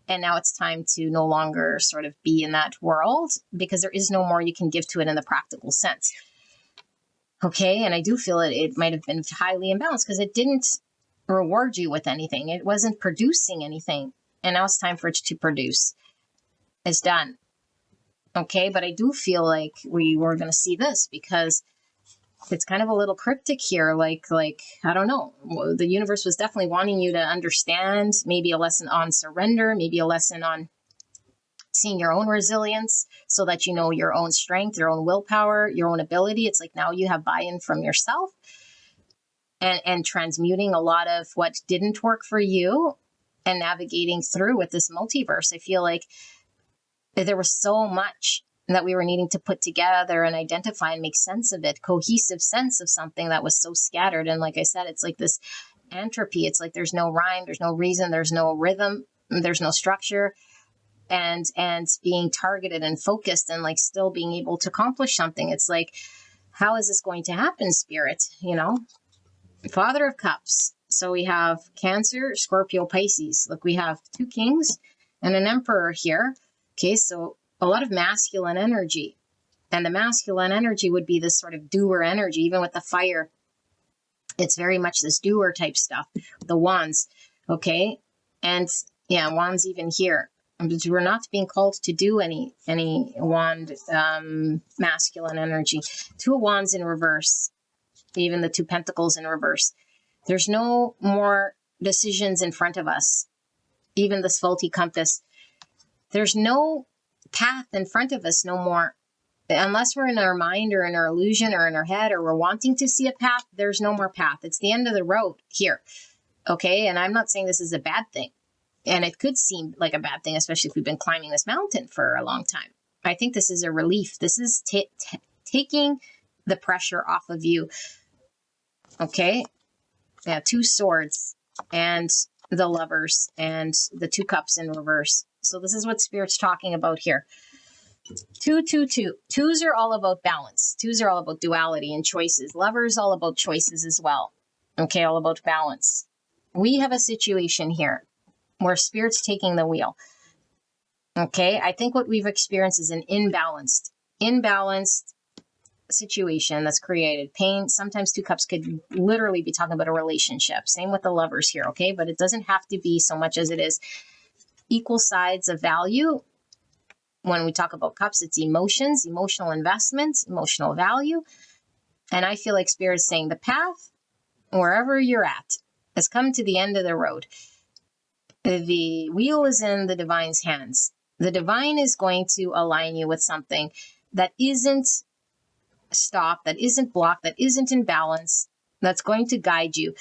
And now it's time to no longer sort of be in that world because there is no more you can give to it in the practical sense. Okay, and I do feel it might have been highly imbalanced because it didn't reward you with anything. It wasn't producing anything. And now it's time for it to produce. It's done. Okay, but I do feel like we were going to see this because it's kind of a little cryptic here. Like, I don't know. The universe was definitely wanting you to understand, maybe a lesson on surrender, maybe a lesson on seeing your own resilience so that you know your own strength, your own willpower, your own ability. It's like now you have buy-in from yourself and transmuting a lot of what didn't work for you and navigating through with this multiverse. I feel like there was so much that we were needing to put together and identify and make sense of it, cohesive sense of something that was so scattered. And like I said, it's like this entropy. It's like there's no rhyme, there's no reason, there's no rhythm, there's no structure, and being targeted and focused and like still being able to accomplish something. It's like, how is this going to happen, Spirit? You know, Father of Cups. So we have Cancer, Scorpio, Pisces. Look, we have 2 kings and an Emperor here. Okay, so a lot of masculine energy. And the masculine energy would be this sort of doer energy, even with the fire. It's very much this doer type stuff. The wands, okay? And yeah, wands even here. We're not being called to do any wand masculine energy. 2 of wands in reverse, even the 2 pentacles in reverse. There's no more decisions in front of us, even this faulty compass. There's no path in front of us no more. Unless we're in our mind or in our illusion or in our head or we're wanting to see a path, there's no more path. It's the end of the road here. Okay, and I'm not saying this is a bad thing. And it could seem like a bad thing, especially if we've been climbing this mountain for a long time. I think this is a relief. This is taking the pressure off of you. Okay, yeah, 2 swords and the Lovers and the 2 cups in reverse. So this is what Spirit's talking about here. 2, 2, 2. 2s are all about balance. 2s are all about duality and choices. Lovers all about choices as well. Okay, all about balance. We have a situation here where Spirit's taking the wheel. Okay, I think what we've experienced is an imbalanced situation that's created pain. Sometimes two cups could literally be talking about a relationship. Same with the lovers here, okay? But it doesn't have to be so much as it is equal sides of value. When we talk about cups, it's emotions, emotional investments, emotional value. And I feel like Spirit's saying the path, wherever you're at, has come to the end of the road. The wheel is in the divine's hands. The divine is going to align you with something that isn't stopped, that isn't blocked, that isn't in balance, that's going to guide you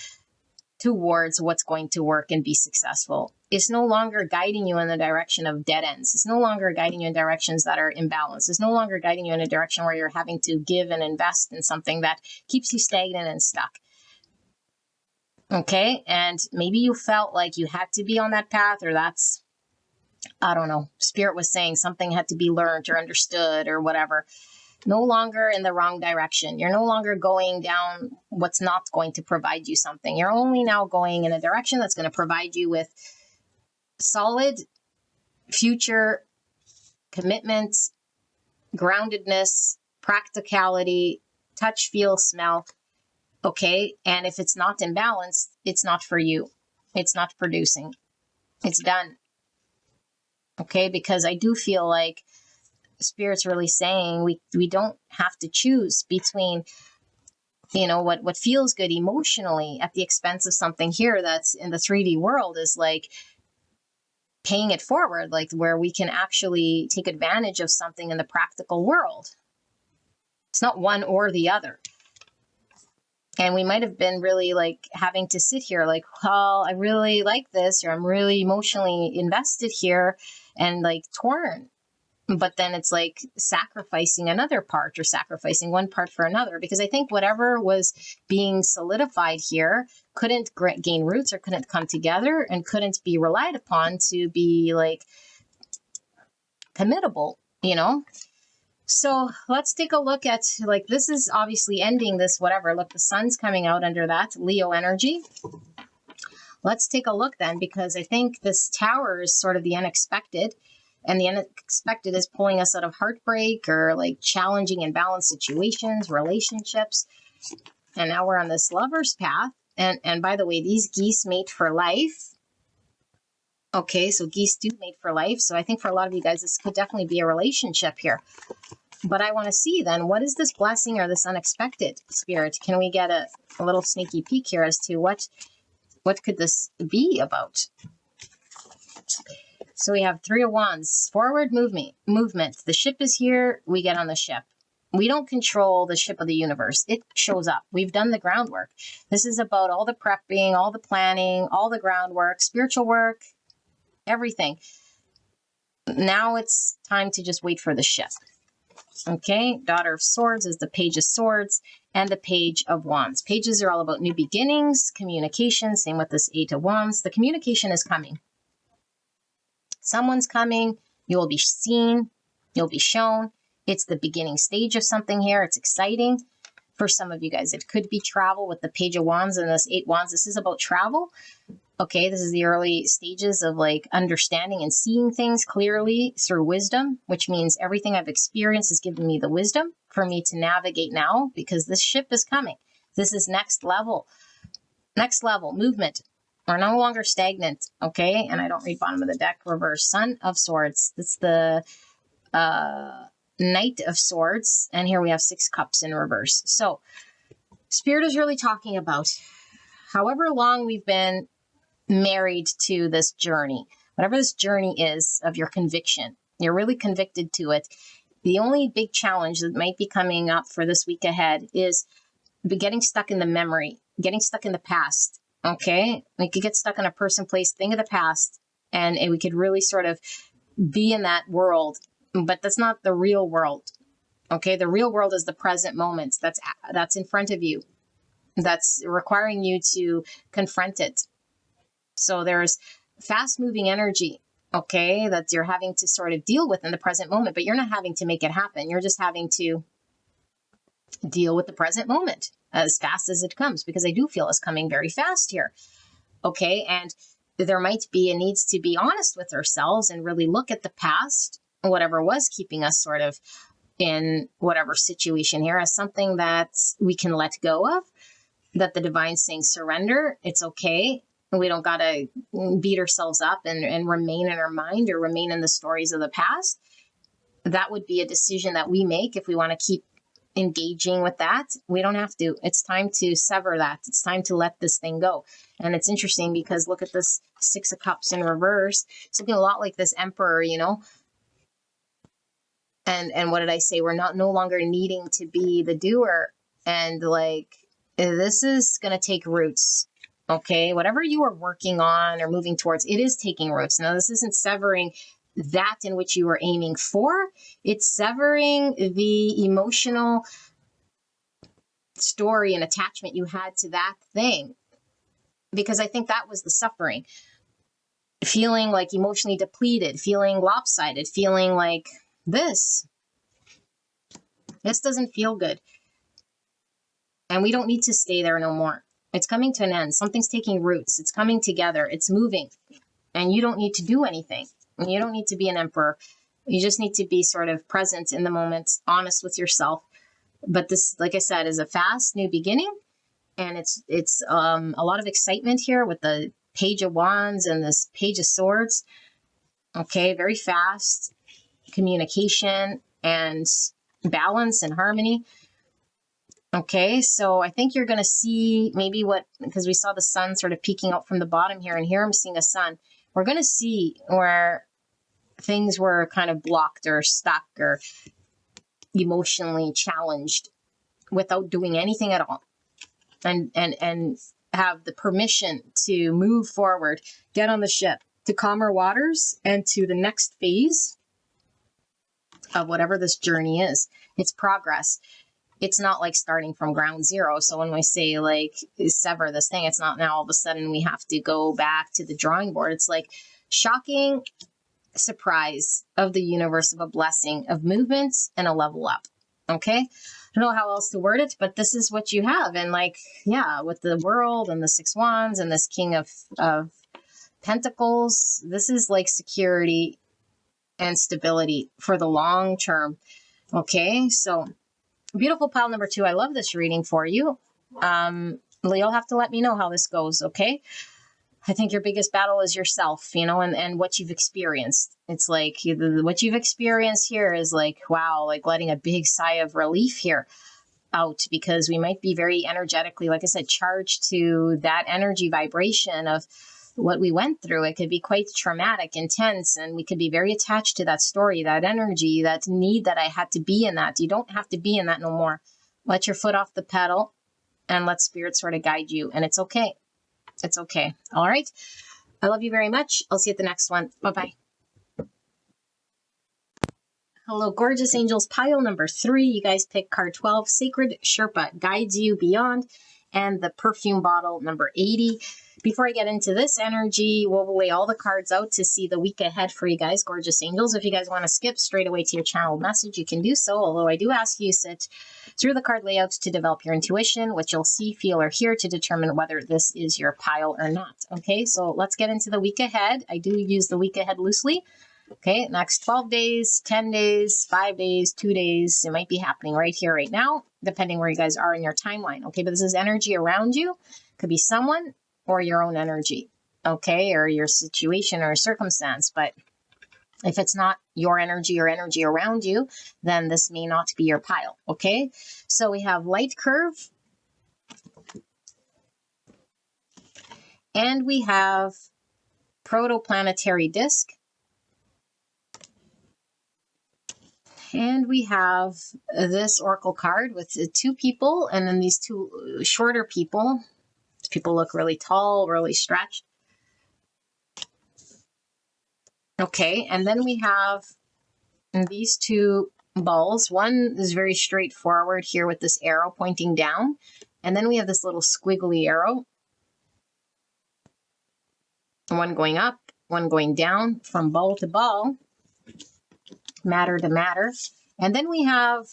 towards what's going to work and be successful. It's no longer guiding you in the direction of dead ends. It's no longer guiding you in directions that are imbalanced. It's no longer guiding you in a direction where you're having to give and invest in something that keeps you stagnant and stuck. Okay, and maybe you felt like you had to be on that path, or that's, I don't know, Spirit was saying something had to be learned or understood or whatever. No longer in the wrong direction. You're no longer going down what's not going to provide you something. You're only now going in a direction that's going to provide you with solid future commitment, groundedness, practicality, touch, feel, smell. Okay. And if it's not in balance, it's not for you. It's not producing. It's done. Okay. Because I do feel like Spirit's really saying we don't have to choose between, you know, what feels good emotionally at the expense of something here that's in the 3D world is like paying it forward, like where we can actually take advantage of something in the practical world. It's not one or the other. And we might have been really like having to sit here like, well, I really like this, or I'm really emotionally invested here and like torn. But then it's like sacrificing another part or sacrificing one part for another, because I think whatever was being solidified here couldn't gain roots or couldn't come together and couldn't be relied upon to be like committable, you know? So let's take a look at, like, this is obviously ending this, whatever. Look, the sun's coming out under that Leo energy. Let's take a look then, because I think this tower is sort of the unexpected. And the unexpected is pulling us out of heartbreak or like challenging and balanced situations, relationships. And now we're on this lover's path. And by the way, these geese mate for life. Okay, so geese do mate for life. So I think for a lot of you guys, this could definitely be a relationship here. But I want to see then, what is this blessing or this unexpected, Spirit? Can we get a little sneaky peek here as to what could this be about? So we have 3 of Wands, forward movement. The ship is here. We get on the ship. We don't control the ship of the universe. It shows up. We've done the groundwork. This is about all the prepping, all the planning, all the groundwork, spiritual work, everything. Now it's time to just wait for the ship. Okay, Daughter of Swords is the Page of Swords and the Page of Wands. Pages are all about new beginnings, communication. Same with this 8 of Wands. The communication is coming. Someone's coming. You will be seen. You'll be shown. It's the beginning stage of something here. It's exciting. For some of you guys, it could be travel with the Page of Wands and this 8 Wands. This is about travel. Okay, this is the early stages of like understanding and seeing things clearly through wisdom, which means everything I've experienced has given me the wisdom for me to navigate now, because this ship is coming. This is next level movement. We're no longer stagnant. Okay, and I don't read bottom of the deck. Reverse Son of Swords. That's the Knight of Swords, and here we have 6 cups in reverse. So Spirit is really talking about however long we've been married to this journey, whatever this journey is of your conviction, you're really convicted to it. The only big challenge that might be coming up for this week ahead is getting stuck in the memory, getting stuck in the past. Okay, we could get stuck in a person, place, thing of the past, and we could really sort of be in that world, but that's not the real world. Okay, the real world is the present moment that's in front of you, that's requiring you to confront it. So there's fast moving energy, okay, that you're having to sort of deal with in the present moment, but you're not having to make it happen. You're just having to deal with the present moment as fast as it comes, because I do feel it's coming very fast here. Okay. And there might be a needs to be honest with ourselves and really look at the past, whatever was keeping us sort of in whatever situation here, as something that we can let go of, that the divine's saying surrender. It's okay. We don't got to beat ourselves up and remain in our mind or remain in the stories of the past. That would be a decision that we make if we want to keep engaging with that. We don't have to. It's time to sever that. It's time to let this thing go. And it's interesting because look at this Six of Cups in reverse. It's looking a lot like this Emperor, you know. And what did I say? We're no longer needing to be the doer. And like, this is going to take roots. Okay. Whatever you are working on or moving towards, it is taking roots. Now, this isn't severing that in which you were aiming for. It's severing the emotional story and attachment you had to that thing. Because I think that was the suffering. Feeling like emotionally depleted, feeling lopsided, feeling like this doesn't feel good. And we don't need to stay there no more. It's coming to an end. Something's taking roots. It's coming together. It's moving. And you don't need to do anything. You don't need to be an emperor. You just need to be sort of present in the moment, honest with yourself. But this, like I said, is a fast new beginning. And it's a lot of excitement here with the Page of Wands and this Page of Swords. Okay, very fast communication and balance and harmony. Okay, so I think you're going to see maybe because we saw the sun sort of peeking out from the bottom here, and here I'm seeing a sun. We're going to see where things were kind of blocked or stuck or emotionally challenged without doing anything at all. And have the permission to move forward, get on the ship to calmer waters and to the next phase of whatever this journey is. It's progress. It's not like starting from ground zero. So when we say like sever this thing, it's not now all of a sudden we have to go back to the drawing board. It's like shocking surprise of the universe, of a blessing, of movements and a level up. Okay. I don't know how else to word it, but this is what you have. And like, yeah, with the world and the Six Wands and this King of Pentacles, this is like security and stability for the long term. Okay. So beautiful pile number 2. I love this reading for you. You'll have to let me know how this goes. Okay. I think your biggest battle is yourself, you know, and what you've experienced. It's like what you've experienced here is like, wow, like letting a big sigh of relief here out, because we might be very energetically, like I said, charged to that energy vibration of what we went through. It could be quite traumatic, intense, and we could be very attached to that story, that energy, that need that I had to be in that. You don't have to be in that no more. Let your foot off the pedal and let spirit sort of guide you. And it's okay. It's okay. All right. I love you very much. I'll see you at the next one. Bye-bye. Hello, gorgeous angels. Pile number 3. You guys pick card 12. Sacred Sherpa guides you beyond. And the perfume bottle number 80. Before I get into this energy, we'll lay all the cards out to see the week ahead for you guys, gorgeous angels. If you guys want to skip straight away to your channeled message, you can do so. Although I do ask you sit through the card layouts to develop your intuition, which you'll see, feel, or hear to determine whether this is your pile or not. Okay, so let's get into the week ahead. I do use the week ahead loosely. Okay, next 12 days, 10 days, 5 days, 2 days. It might be happening right here, right now, depending where you guys are in your timeline. Okay, but this is energy around you. Could be someone or your own energy. Okay, or your situation or circumstance. But if it's not your energy or energy around you, then this may not be your pile. Okay, so we have light curve. And we have protoplanetary disk. And we have this oracle card with 2 people, and then these 2 shorter people. These people look really tall, really stretched. Okay, and then we have these 2 balls. One is very straightforward here with this arrow pointing down. And then we have this little squiggly arrow. One going up, one going down from ball to ball. Matter to matter. And then we have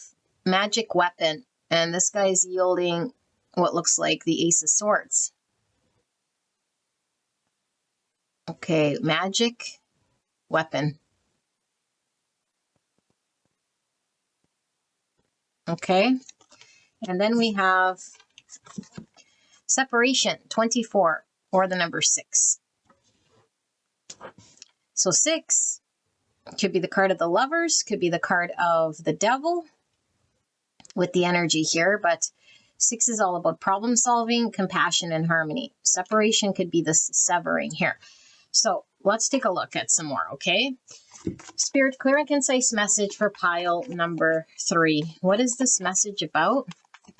magic weapon, and this guy's yielding what looks like the Ace of Swords. Okay, magic weapon. Okay, and then we have separation, 24, or the number 6. So 6 could be the card of the lovers, could be the card of the devil with the energy here, but 6 is all about problem solving, compassion, and harmony. Separation could be the severing here. So let's take a look at some more, okay? Spirit, clear and concise message for pile number 3. What is this message about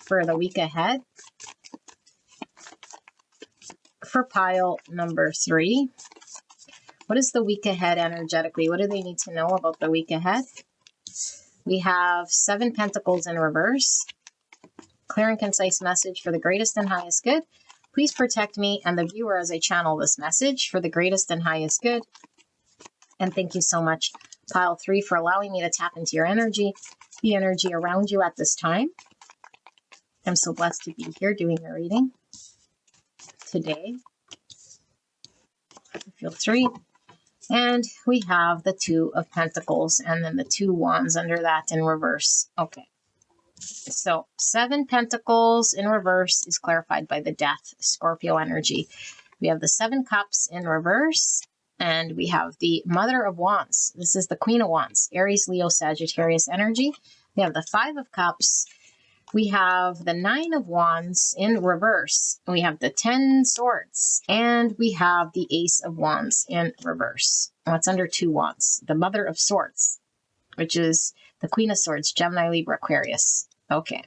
for the week ahead? For pile number 3. What is the week ahead energetically? What do they need to know about the week ahead? We have 7 Pentacles in reverse. Clear and concise message for the greatest and highest good. Please protect me and the viewer as I channel this message for the greatest and highest good. And thank you so much, pile 3, for allowing me to tap into your energy, the energy around you at this time. I'm so blessed to be here doing your reading today. Field 3. And we have the 2 of Pentacles and then the 2 Wands under that in reverse. Okay. So 7 Pentacles in reverse is clarified by the Death, Scorpio energy. We have the 7 Cups in reverse. And we have the Mother of Wands. This is the Queen of Wands, Aries, Leo, Sagittarius energy. We have the 5 of Cups. We have the 9 of Wands in reverse. We have the 10 Swords. And we have the Ace of Wands in reverse. What's under 2 Wands? The Mother of Swords, which is the Queen of Swords, Gemini, Libra, Aquarius. Okay.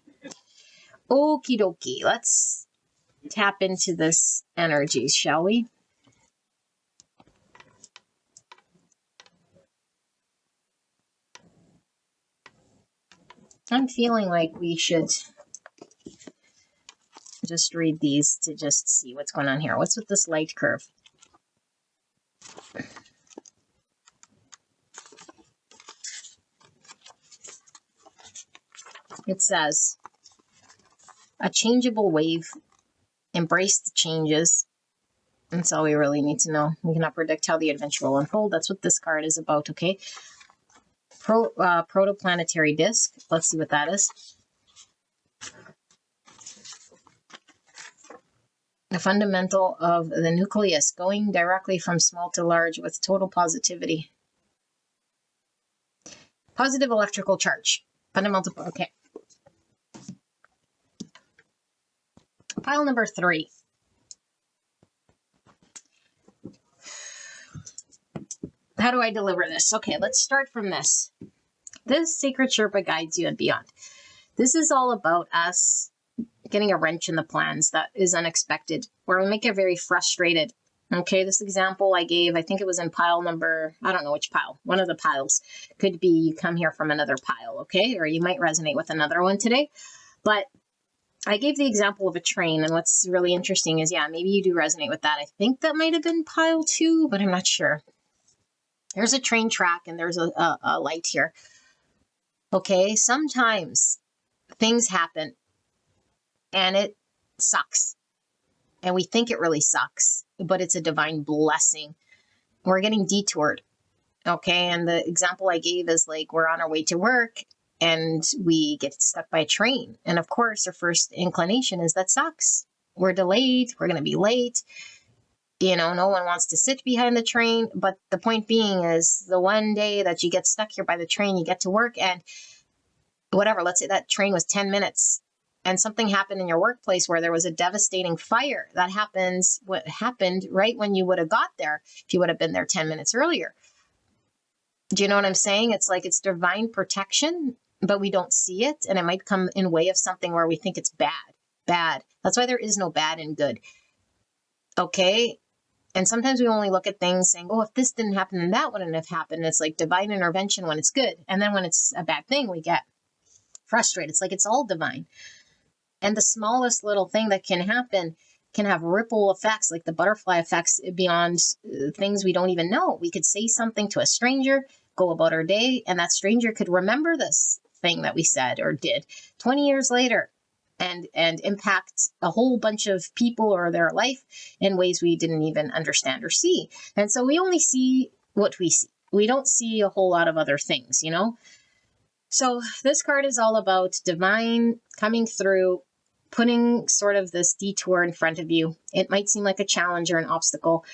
Okie dokie. Let's tap into this energy, shall we? I'm feeling like we should just read these to just see what's going on here. What's with this light curve? It says, a changeable wave, embrace the changes. That's all we really need to know. We cannot predict how the adventure will unfold. That's what this card is about, okay? Protoplanetary disk. Let's see what that is. The fundamental of the nucleus, going directly from small to large with total positivity. Positive electrical charge. Fundamental, okay. Pile number 3. How do I deliver this? Okay, let's start from this. This Sacred Sherpa guides you and beyond. This is all about us getting a wrench in the plans that is unexpected, where we make it very frustrated. Okay, this example I gave, I think it was in pile number, I don't know which pile, one of the piles. Could be you come here from another pile, okay? Or you might resonate with another one today. But I gave the example of a train, and what's really interesting is, yeah, maybe you do resonate with that. I think that might have been pile 2, but I'm not sure. There's a train track, and there's a light here. Okay, sometimes things happen, and it sucks. And we think it really sucks, but it's a divine blessing. We're getting detoured. Okay, and the example I gave is like we're on our way to work, and we get stuck by a train. And of course, our first inclination is that sucks. We're delayed. We're going to be late. You know, no one wants to sit behind the train. But the point being is the one day that you get stuck here by the train, you get to work and whatever, let's say that train was 10 minutes and something happened in your workplace where there was a devastating fire. That happens, what happened right when you would have got there if you would have been there 10 minutes earlier. Do you know what I'm saying? It's like it's divine protection, but we don't see it. And it might come in way of something where we think it's bad. That's why there is no bad and good. Okay. And sometimes we only look at things saying, oh, if this didn't happen, then that wouldn't have happened. It's like divine intervention when it's good. And then when it's a bad thing, we get frustrated. It's like it's all divine. And the smallest little thing that can happen can have ripple effects, like the butterfly effects beyond things we don't even know. We could say something to a stranger, go about our day, and that stranger could remember this thing that we said or did 20 years later. and impact a whole bunch of people or their life in ways we didn't even understand or see. And so we only see what we see. We don't see a whole lot of other things, you know? So this card is all about divine coming through, putting sort of this detour in front of you. It might seem like a challenge or an obstacle,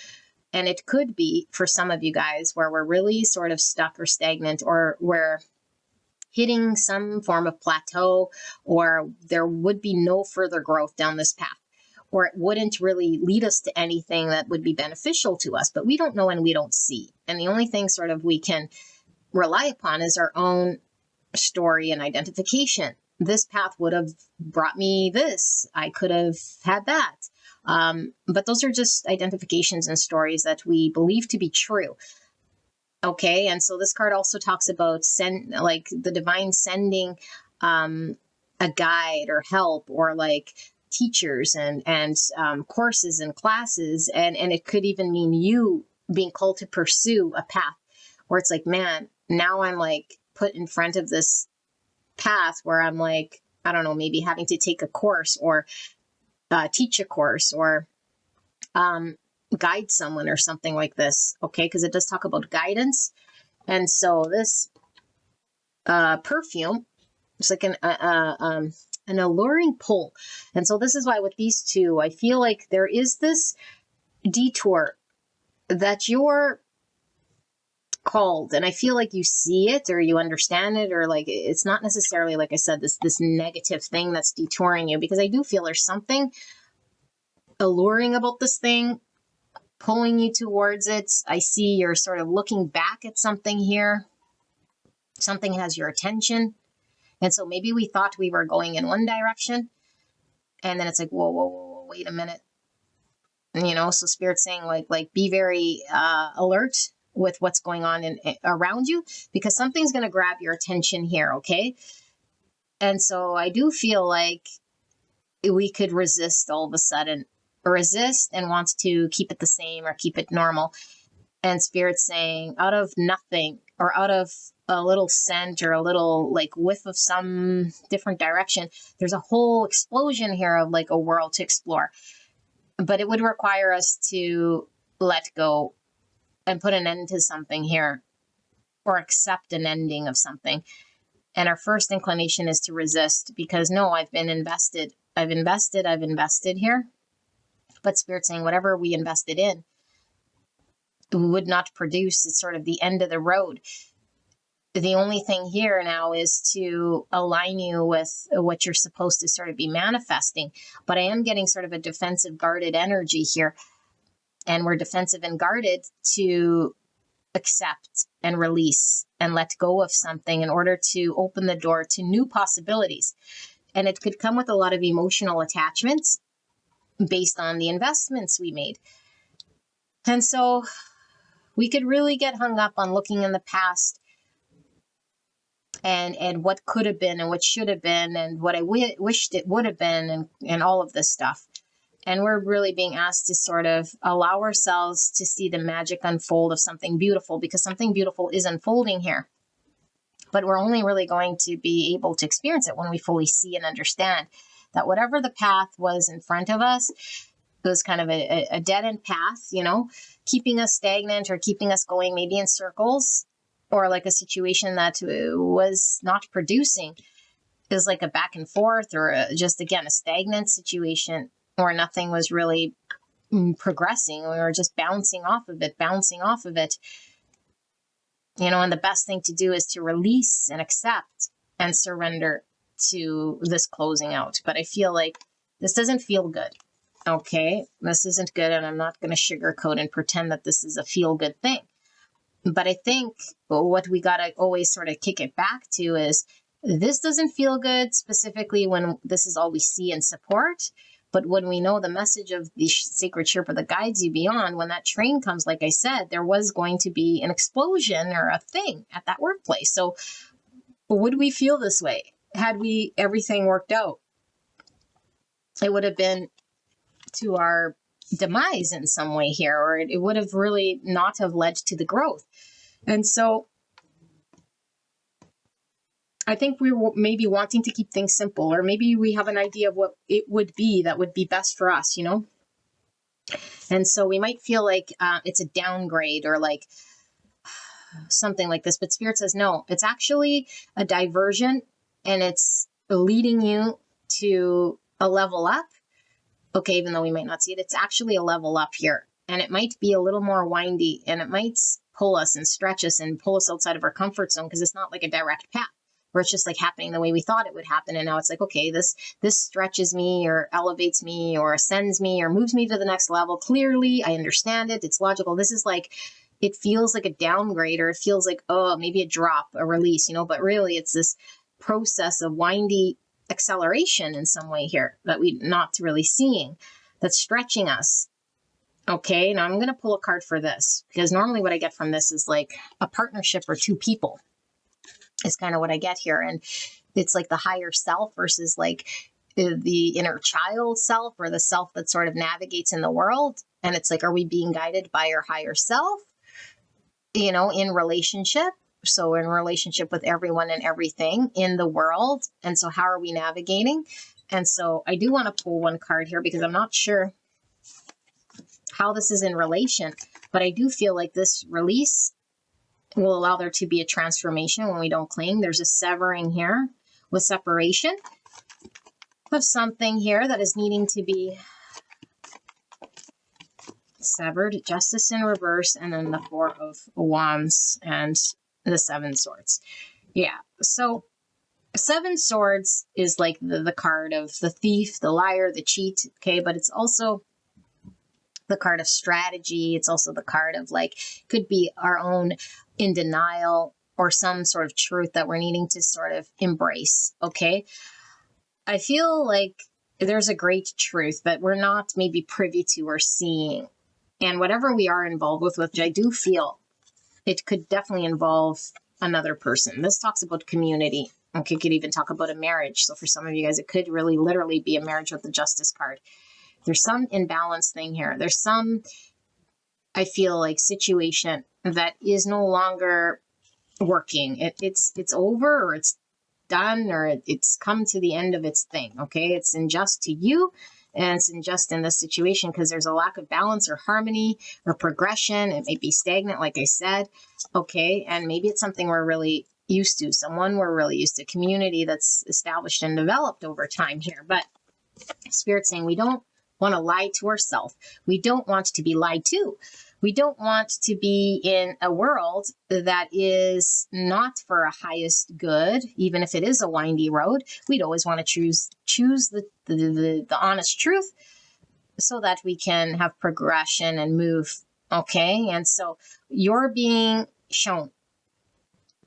and it could be for some of you guys where we're really sort of stuck or stagnant, or we're hitting some form of plateau, or there would be no further growth down this path, or it wouldn't really lead us to anything that would be beneficial to us, but we don't know and we don't see. And the only thing sort of we can rely upon is our own story and identification. This path would have brought me this. I could have had that. But those are just identifications and stories that we believe to be true. Okay, and so this card also talks about like the divine sending a guide or help, or like teachers and courses and classes, and it could even mean you being called to pursue a path where it's like, man, now I'm like put in front of this path where I'm like, I don't know, maybe having to take a course or teach a course or guide someone or something like this. Okay, because it does talk about guidance. And so this perfume, it's like an alluring pull. And so this is why with these two, I feel like there is this detour that you're called, and I feel like you see it or you understand it, or like it's not necessarily, like I said, this negative thing that's detouring you, because I do feel there's something alluring about this thing, pulling you towards it. I see you're sort of looking back at something here. Something has your attention. And so maybe we thought we were going in one direction, and then it's like, whoa, wait a minute. You know, so Spirit's saying like be very alert with what's going on around you, because something's going to grab your attention here, okay? And so I do feel like we could resist all of a sudden, resist and want to keep it the same or keep it normal. And Spirit's saying out of nothing, or out of a little scent or a little like whiff of some different direction, there's a whole explosion here of like a world to explore. But it would require us to let go and put an end to something here, or accept an ending of something. And our first inclination is to resist, because no, I've invested here. But Spirit's saying whatever we invested in would not produce. It's sort of the end of the road. The only thing here now is to align you with what you're supposed to sort of be manifesting. But I am getting sort of a defensive, guarded energy here. And we're defensive and guarded to accept and release and let go of something in order to open the door to new possibilities. And it could come with a lot of emotional attachments based on the investments we made. And so we could really get hung up on looking in the past and what could have been and what should have been and what I wished it would have been, and all of this stuff. And we're really being asked to sort of allow ourselves to see the magic unfold of something beautiful, because something beautiful is unfolding here. But we're only really going to be able to experience it when we fully see and understand that whatever the path was in front of us, it was kind of a dead-end path, you know, keeping us stagnant or keeping us going maybe in circles, or like a situation that was not producing. It was like a back and forth, or just, again, a stagnant situation where nothing was really progressing. We were just bouncing off of it. You know, and the best thing to do is to release and accept and surrender to this closing out. But I feel like this doesn't feel good. Okay, this isn't good, and I'm not going to sugarcoat and pretend that this is a feel-good thing. But I think what we got to always sort of kick it back to is this doesn't feel good, specifically when this is all we see and support. But when we know the message of the sacred Sherpa that guides you beyond, when that train comes, like I said, there was going to be an explosion or a thing at that workplace. So would we feel this way had everything worked out? It would have been to our demise in some way here, or it would have really not have led to the growth. And so I think we were maybe wanting to keep things simple, or maybe we have an idea of what it would be that would be best for us, you know? And so we might feel like it's a downgrade or like something like this. But Spirit says, no, it's actually a diversion, and it's leading you to a level up. Okay, even though we might not see it, it's actually a level up here. And it might be a little more windy, and it might pull us and stretch us and pull us outside of our comfort zone, because it's not like a direct path where it's just like happening the way we thought it would happen. And now it's like, okay, this stretches me or elevates me or ascends me or moves me to the next level. Clearly, I understand it. It's logical. This is like, it feels like a downgrade, or it feels like, oh, maybe a drop, a release, you know, but really it's this process of windy acceleration in some way here that we're not really seeing, that's stretching us. Okay, now I'm going to pull a card for this, because normally what I get from this is like a partnership or two people is kind of what I get here. And it's like the higher self versus like the inner child self, or the self that sort of navigates in the world. And it's like, are we being guided by our higher self, you know, in relationship? So in relationship with everyone and everything in the world. And so how are we navigating? And so I do want to pull one card here, because I'm not sure how this is in relation, but I do feel like this release will allow there to be a transformation when we don't cling. There's a severing here with separation of something here that is needing to be severed. Justice in reverse, and then the Four of Wands and the Seven Swords. Yeah, so Seven Swords is like the card of the thief, the liar, the cheat, okay, but it's also the card of strategy. It's also the card of like, could be our own in denial or some sort of truth that we're needing to sort of embrace, okay? I feel like there's a great truth that we're not maybe privy to or seeing. And whatever we are involved with, which I do feel it could definitely involve another person. This talks about community. Okay, could even talk about a marriage. So for some of you guys, it could really literally be a marriage with the Justice card. There's some imbalance thing here. There's some, I feel like, situation that is no longer working. It's over, or it's done, or it's come to the end of its thing. Okay, it's unjust to you, and it's unjust in this situation because there's a lack of balance or harmony or progression. It may be stagnant, like I said. Okay, and maybe it's something we're really used to, someone we're really used to, community that's established and developed over time here. But Spirit's saying we don't want to lie to ourselves. We don't want to be lied to. We don't want to be in a world that is not for a highest good, even if it is a windy road. We'd always want to choose the honest truth, so that we can have progression and move. Okay, and so you're being shown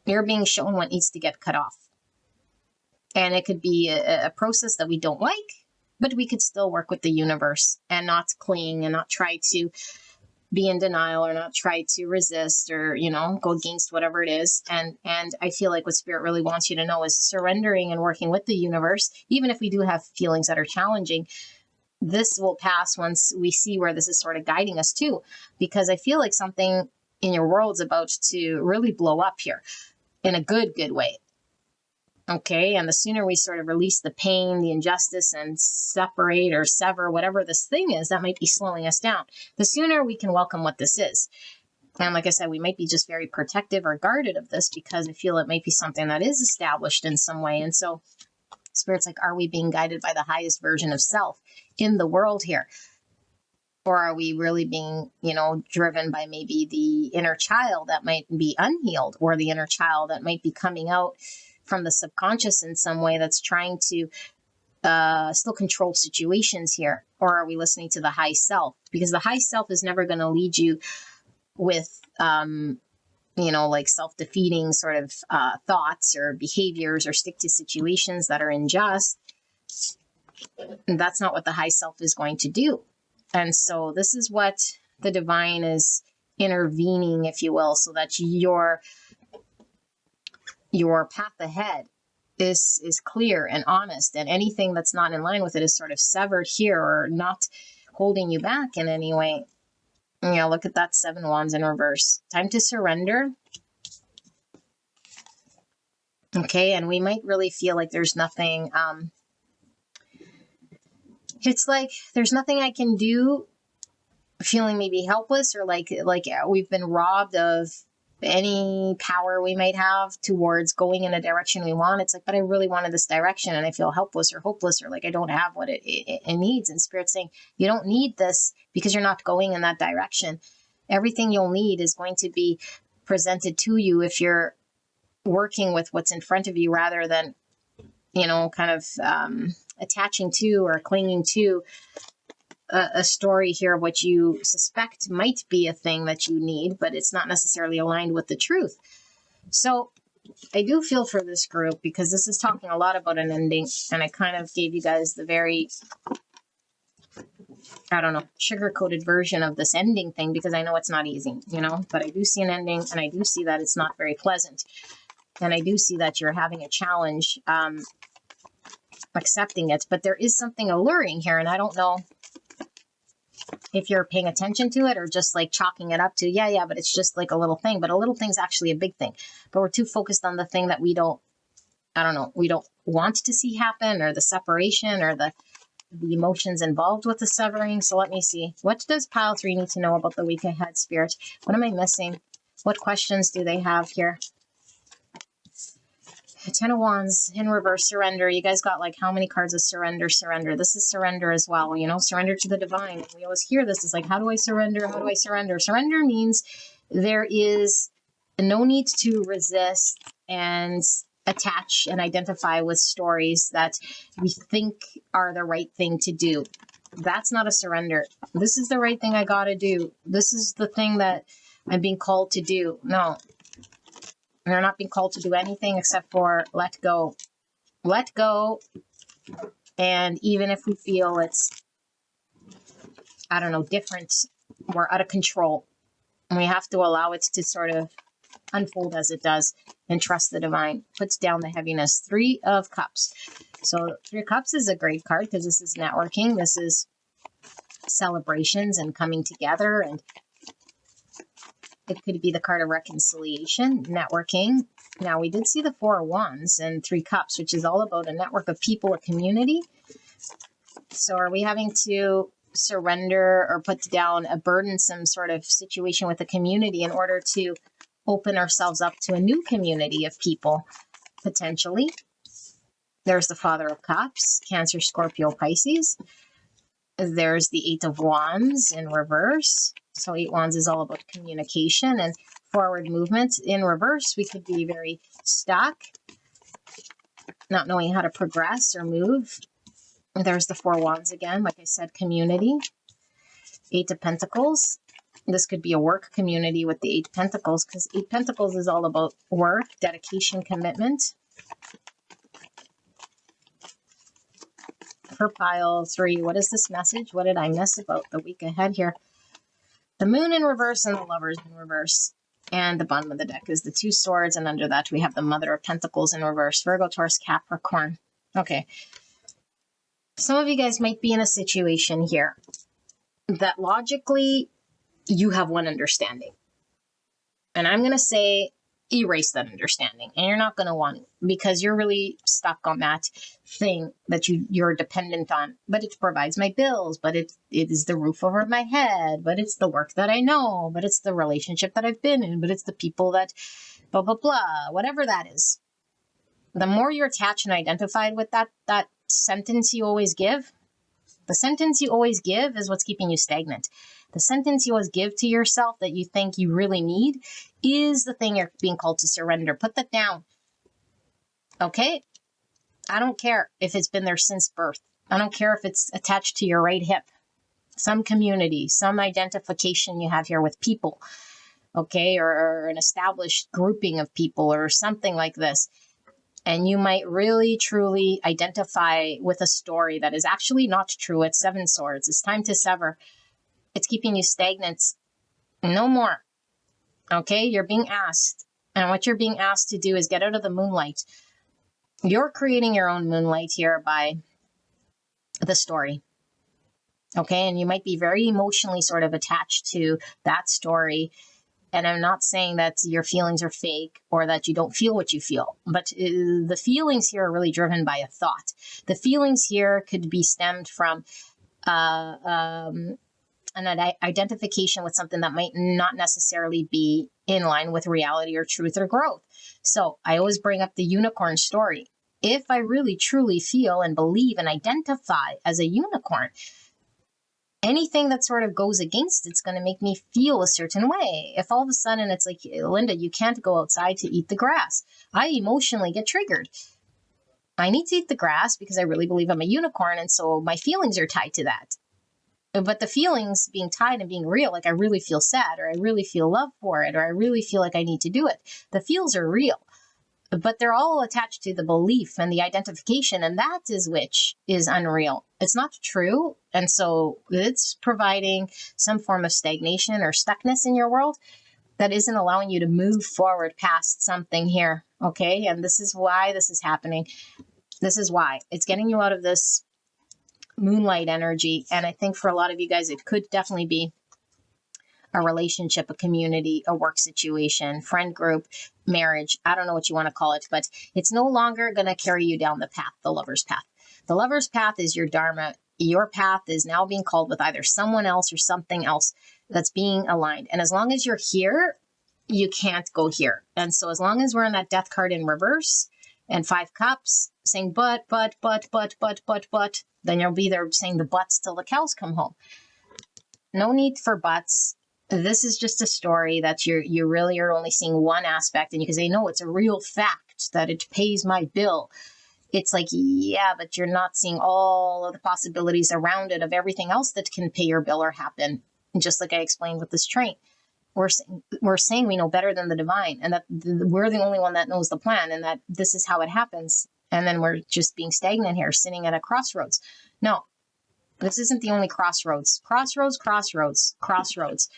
what needs to get cut off, and it could be a process that we don't like. But we could still work with the universe and not cling and not try to be in denial or not try to resist or, you know, go against whatever it is. And I feel like what Spirit really wants you to know is surrendering and working with the universe. Even if we do have feelings that are challenging, this will pass once we see where this is sort of guiding us to, because I feel like something in your world's about to really blow up here in a good way. Okay, and the sooner we sort of release the pain, the injustice, and separate or sever whatever this thing is that might be slowing us down, the sooner we can welcome what this is. And like I said, we might be just very protective or guarded of this because I feel it might be something that is established in some way. And so Spirit's like, are we being guided by the highest version of self in the world here? Or are we really being, you know, driven by maybe the inner child that might be unhealed, or the inner child that might be coming out from the subconscious in some way that's trying to still control situations here? Or are we listening to the high self? Because the high self is never going to lead you with, you know, like self-defeating sort of thoughts or behaviors, or stick to situations that are unjust. And that's not what the high self is going to do. And so this is what the divine is intervening, if you will, so that your path ahead is clear and honest, and anything that's not in line with it is sort of severed here, or not holding you back in any way. You know, look at that 7 Wands in reverse. Time to surrender. Okay. And we might really feel like there's nothing, it's like there's nothing I can do, feeling maybe helpless, or like we've been robbed of any power we might have towards going in a direction we want. It's like, but I really wanted this direction and I feel helpless or hopeless, or like I don't have what it needs. And Spirit's saying, you don't need this because you're not going in that direction. Everything you'll need is going to be presented to you if you're working with what's in front of you, rather than, kind of attaching to or clinging to a story here of what you suspect might be a thing that you need, but it's not necessarily aligned with the truth. So I do feel for this group, because this is talking a lot about an ending, and I kind of gave you guys the very, sugar-coated version of this ending thing, because I know it's not easy, but I do see an ending, and I do see that it's not very pleasant. And I do see that you're having a challenge accepting it, but there is something alluring here, and I don't know if you're paying attention to it or just like chalking it up to, but it's just like a little thing. But a little thing's actually a big thing. But we're too focused on the thing that we don't want to see happen, or the separation, or the emotions involved with the severing. So let me see. What does pile 3 need to know about the week ahead, Spirit? What am I missing? What questions do they have here? 10 of Wands in reverse, surrender. You guys got like how many cards of surrender? This is surrender as well, surrender to the divine. We always hear this. It's like, how do I surrender? How do I surrender? Surrender means there is no need to resist and attach and identify with stories that we think are the right thing to do. That's not a surrender. This is the right thing I got to do. This is the thing that I'm being called to do. No. We're not being called to do anything except for let go. Let go. And even if we feel it's, different, we're out of control. And we have to allow it to sort of unfold as it does, and trust the divine. Puts down the heaviness. 3 of Cups. So 3 of Cups is a great card, because this is networking. This is celebrations and coming together, and it could be the card of reconciliation, networking. Now, we did see the 4 of Wands and 3 Cups, which is all about a network of people, a community. So are we having to surrender or put down a burdensome sort of situation with a community in order to open ourselves up to a new community of people, potentially? There's the Father of Cups, Cancer, Scorpio, Pisces. There's the 8 of Wands in reverse. So 8 Wands is all about communication and forward movement. In reverse, we could be very stuck, not knowing how to progress or move. There's the 4 Wands again. Like I said, community. 8 of Pentacles. This could be a work community with the 8 of Pentacles, because 8 Pentacles is all about work, dedication, commitment. For pile 3, what is this message? What did I miss about the week ahead here? The Moon in reverse and the Lovers in reverse. And the bottom of the deck is the 2 Swords, and under that we have the Mother of Pentacles in reverse. Virgo, Taurus, Capricorn. Okay. Some of you guys might be in a situation here that logically you have one understanding. And I'm going to say erase that understanding, and you're not going to want it, because you're really stuck on that thing that you're dependent on. But it provides my bills, but it is the roof over my head, but it's the work that I know, but it's the relationship that I've been in, but it's the people that blah blah blah, whatever that is. The more you're attached and identified with that sentence you always give, the sentence you always give is what's keeping you stagnant. The sentence you always give to yourself that you think you really need is the thing you're being called to surrender. Put that down. Okay? I don't care if it's been there since birth. I don't care if it's attached to your right hip. Some community, some identification you have here with people, okay? Or an established grouping of people or something like this. And you might really, truly identify with a story that is actually not true. It's 7 Swords. It's time to sever. It's keeping you stagnant. No more. Okay? You're being asked. And what you're being asked to do is get out of the moonlight. You're creating your own moonlight here by the story. Okay? And you might be very emotionally sort of attached to that story. And I'm not saying that your feelings are fake or that you don't feel what you feel, but the feelings here are really driven by a thought. The feelings here could be stemmed from an identification with something that might not necessarily be in line with reality or truth or growth. So I always bring up the unicorn story. If I really truly feel and believe and identify as a unicorn, anything that sort of goes against it's going to make me feel a certain way. If all of a sudden it's like, Linda, you can't go outside to eat the grass, I emotionally get triggered. I need to eat the grass because I really believe I'm a unicorn, and so my feelings are tied to that. But the feelings being tied and being real, like I really feel sad, or I really feel love for it, or I really feel like I need to do it. The feels are real, but they're all attached to the belief and the identification, and that is which is unreal. It's not true. And so it's providing some form of stagnation or stuckness in your world that isn't allowing you to move forward past something here. Okay. And this is why this is happening. This is why it's getting you out of this moonlight energy. And I think for a lot of you guys, it could definitely be a relationship, a community, a work situation, friend group, marriage. I don't know what you want to call it, but it's no longer going to carry you down the path, the lover's path. The lover's path is your dharma. Your path is now being called with either someone else or something else that's being aligned. And as long as you're here, you can't go here. And so as long as we're in that death card in reverse and 5 cups saying, but, then you'll be there saying the buts till the cows come home. No need for buts. This is just a story that you really are only seeing one aspect, and you can say, no, it's a real fact that it pays my bill. It's like, yeah, but you're not seeing all of the possibilities around it of everything else that can pay your bill or happen. And just like I explained with this train, we're saying we know better than the divine, and that we're the only one that knows the plan, and that this is how it happens. And then we're just being stagnant here, sitting at a crossroads. No, this isn't the only crossroads. Crossroads.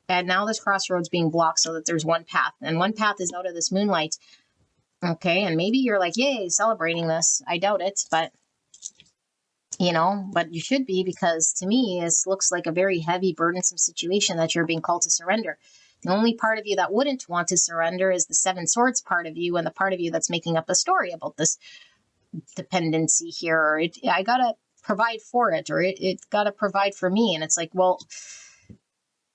And now this crossroads being blocked so that there's one path. And one path is out of this moonlight. Okay, and maybe you're like, yay, celebrating this. I doubt it, but but you should be, because to me, this looks like a very heavy, burdensome situation that you're being called to surrender. The only part of you that wouldn't want to surrender is the 7 swords part of you, and the part of you that's making up a story about this dependency here. Or I got to provide for it, or it got to provide for me. And it's like, well,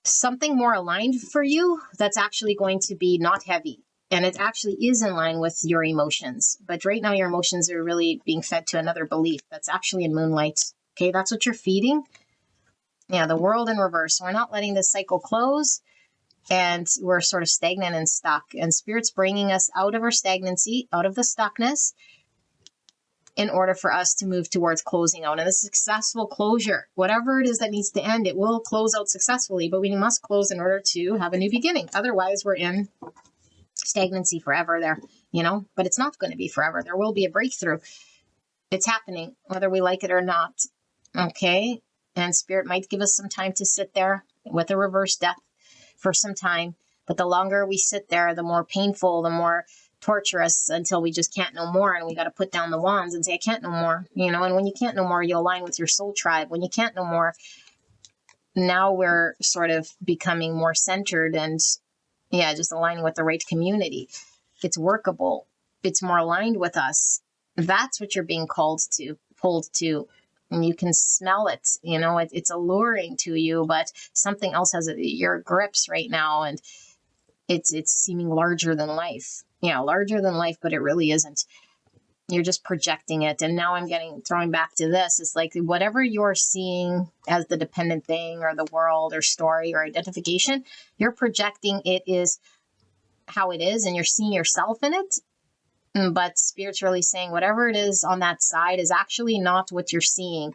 something more aligned for you that's actually going to be not heavy. And it actually is in line with your emotions. But right now, your emotions are really being fed to another belief that's actually in moonlight. Okay, that's what you're feeding. Yeah, the world in reverse. We're not letting this cycle close, and we're sort of stagnant and stuck. And Spirit's bringing us out of our stagnancy, out of the stuckness, in order for us to move towards closing out. And a successful closure, whatever it is that needs to end, it will close out successfully. But we must close in order to have a new beginning. Otherwise, we're in stagnancy forever there, but it's not going to be forever. There will be a breakthrough. It's happening, whether we like it or not. Okay. And Spirit might give us some time to sit there with a reverse death for some time. But the longer we sit there, the more painful, the more torturous, until we just can't no more. And we got to put down the wands and say, I can't no more, and when you can't no more, you align with your soul tribe. When you can't no more, now we're sort of becoming more centered and just aligning with the right community. It's workable. It's more aligned with us. That's what you're being pulled to. And you can smell it, it's alluring to you, but something else has your grips right now. And it's seeming larger than life. Larger than life, but it really isn't. You're just projecting it. And now I'm throwing back to this. It's like whatever you're seeing as the dependent thing or the world or story or identification, you're projecting it is how it is, and you're seeing yourself in it. But Spirit's really saying whatever it is on that side is actually not what you're seeing.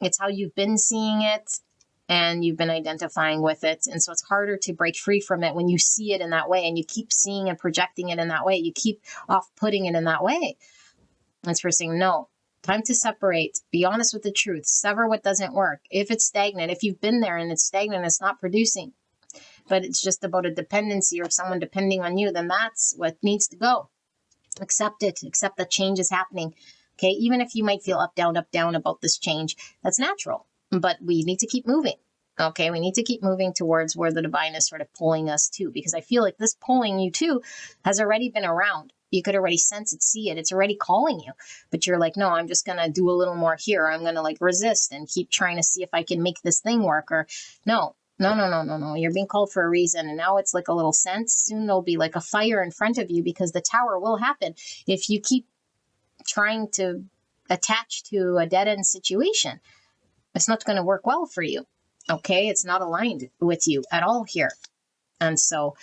It's how you've been seeing it, and you've been identifying with it. And so it's harder to break free from it when you see it in that way, and you keep seeing and projecting it in that way. You keep off-putting it in that way. And Spirit's saying, no, time to separate. Be honest with the truth. Sever what doesn't work. If it's stagnant, if you've been there and it's stagnant, it's not producing, but it's just about a dependency or someone depending on you, then that's what needs to go. Accept it. Accept that change is happening. Okay, even if you might feel up, down about this change, that's natural. But we need to keep moving. Okay, we need to keep moving towards where the divine is sort of pulling us to, because I feel like this pulling you to has already been around. You could already sense it, see it. It's already calling you. But you're like, no, I'm just going to do a little more here. I'm going to like resist and keep trying to see if I can make this thing work. Or no, no, no, no, no, no. You're being called for a reason. And now it's like a little sense. Soon there'll be like a fire in front of you, because the tower will happen if you keep trying to attach to a dead end situation. It's not going to work well for you. Okay, it's not aligned with you at all here. And so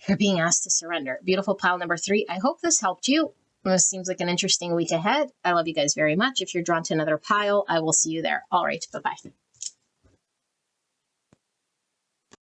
you're being asked to surrender. Beautiful pile number 3. I hope this helped you. This seems like an interesting week ahead. I love you guys very much. If you're drawn to another pile, I will see you there. All right, bye-bye.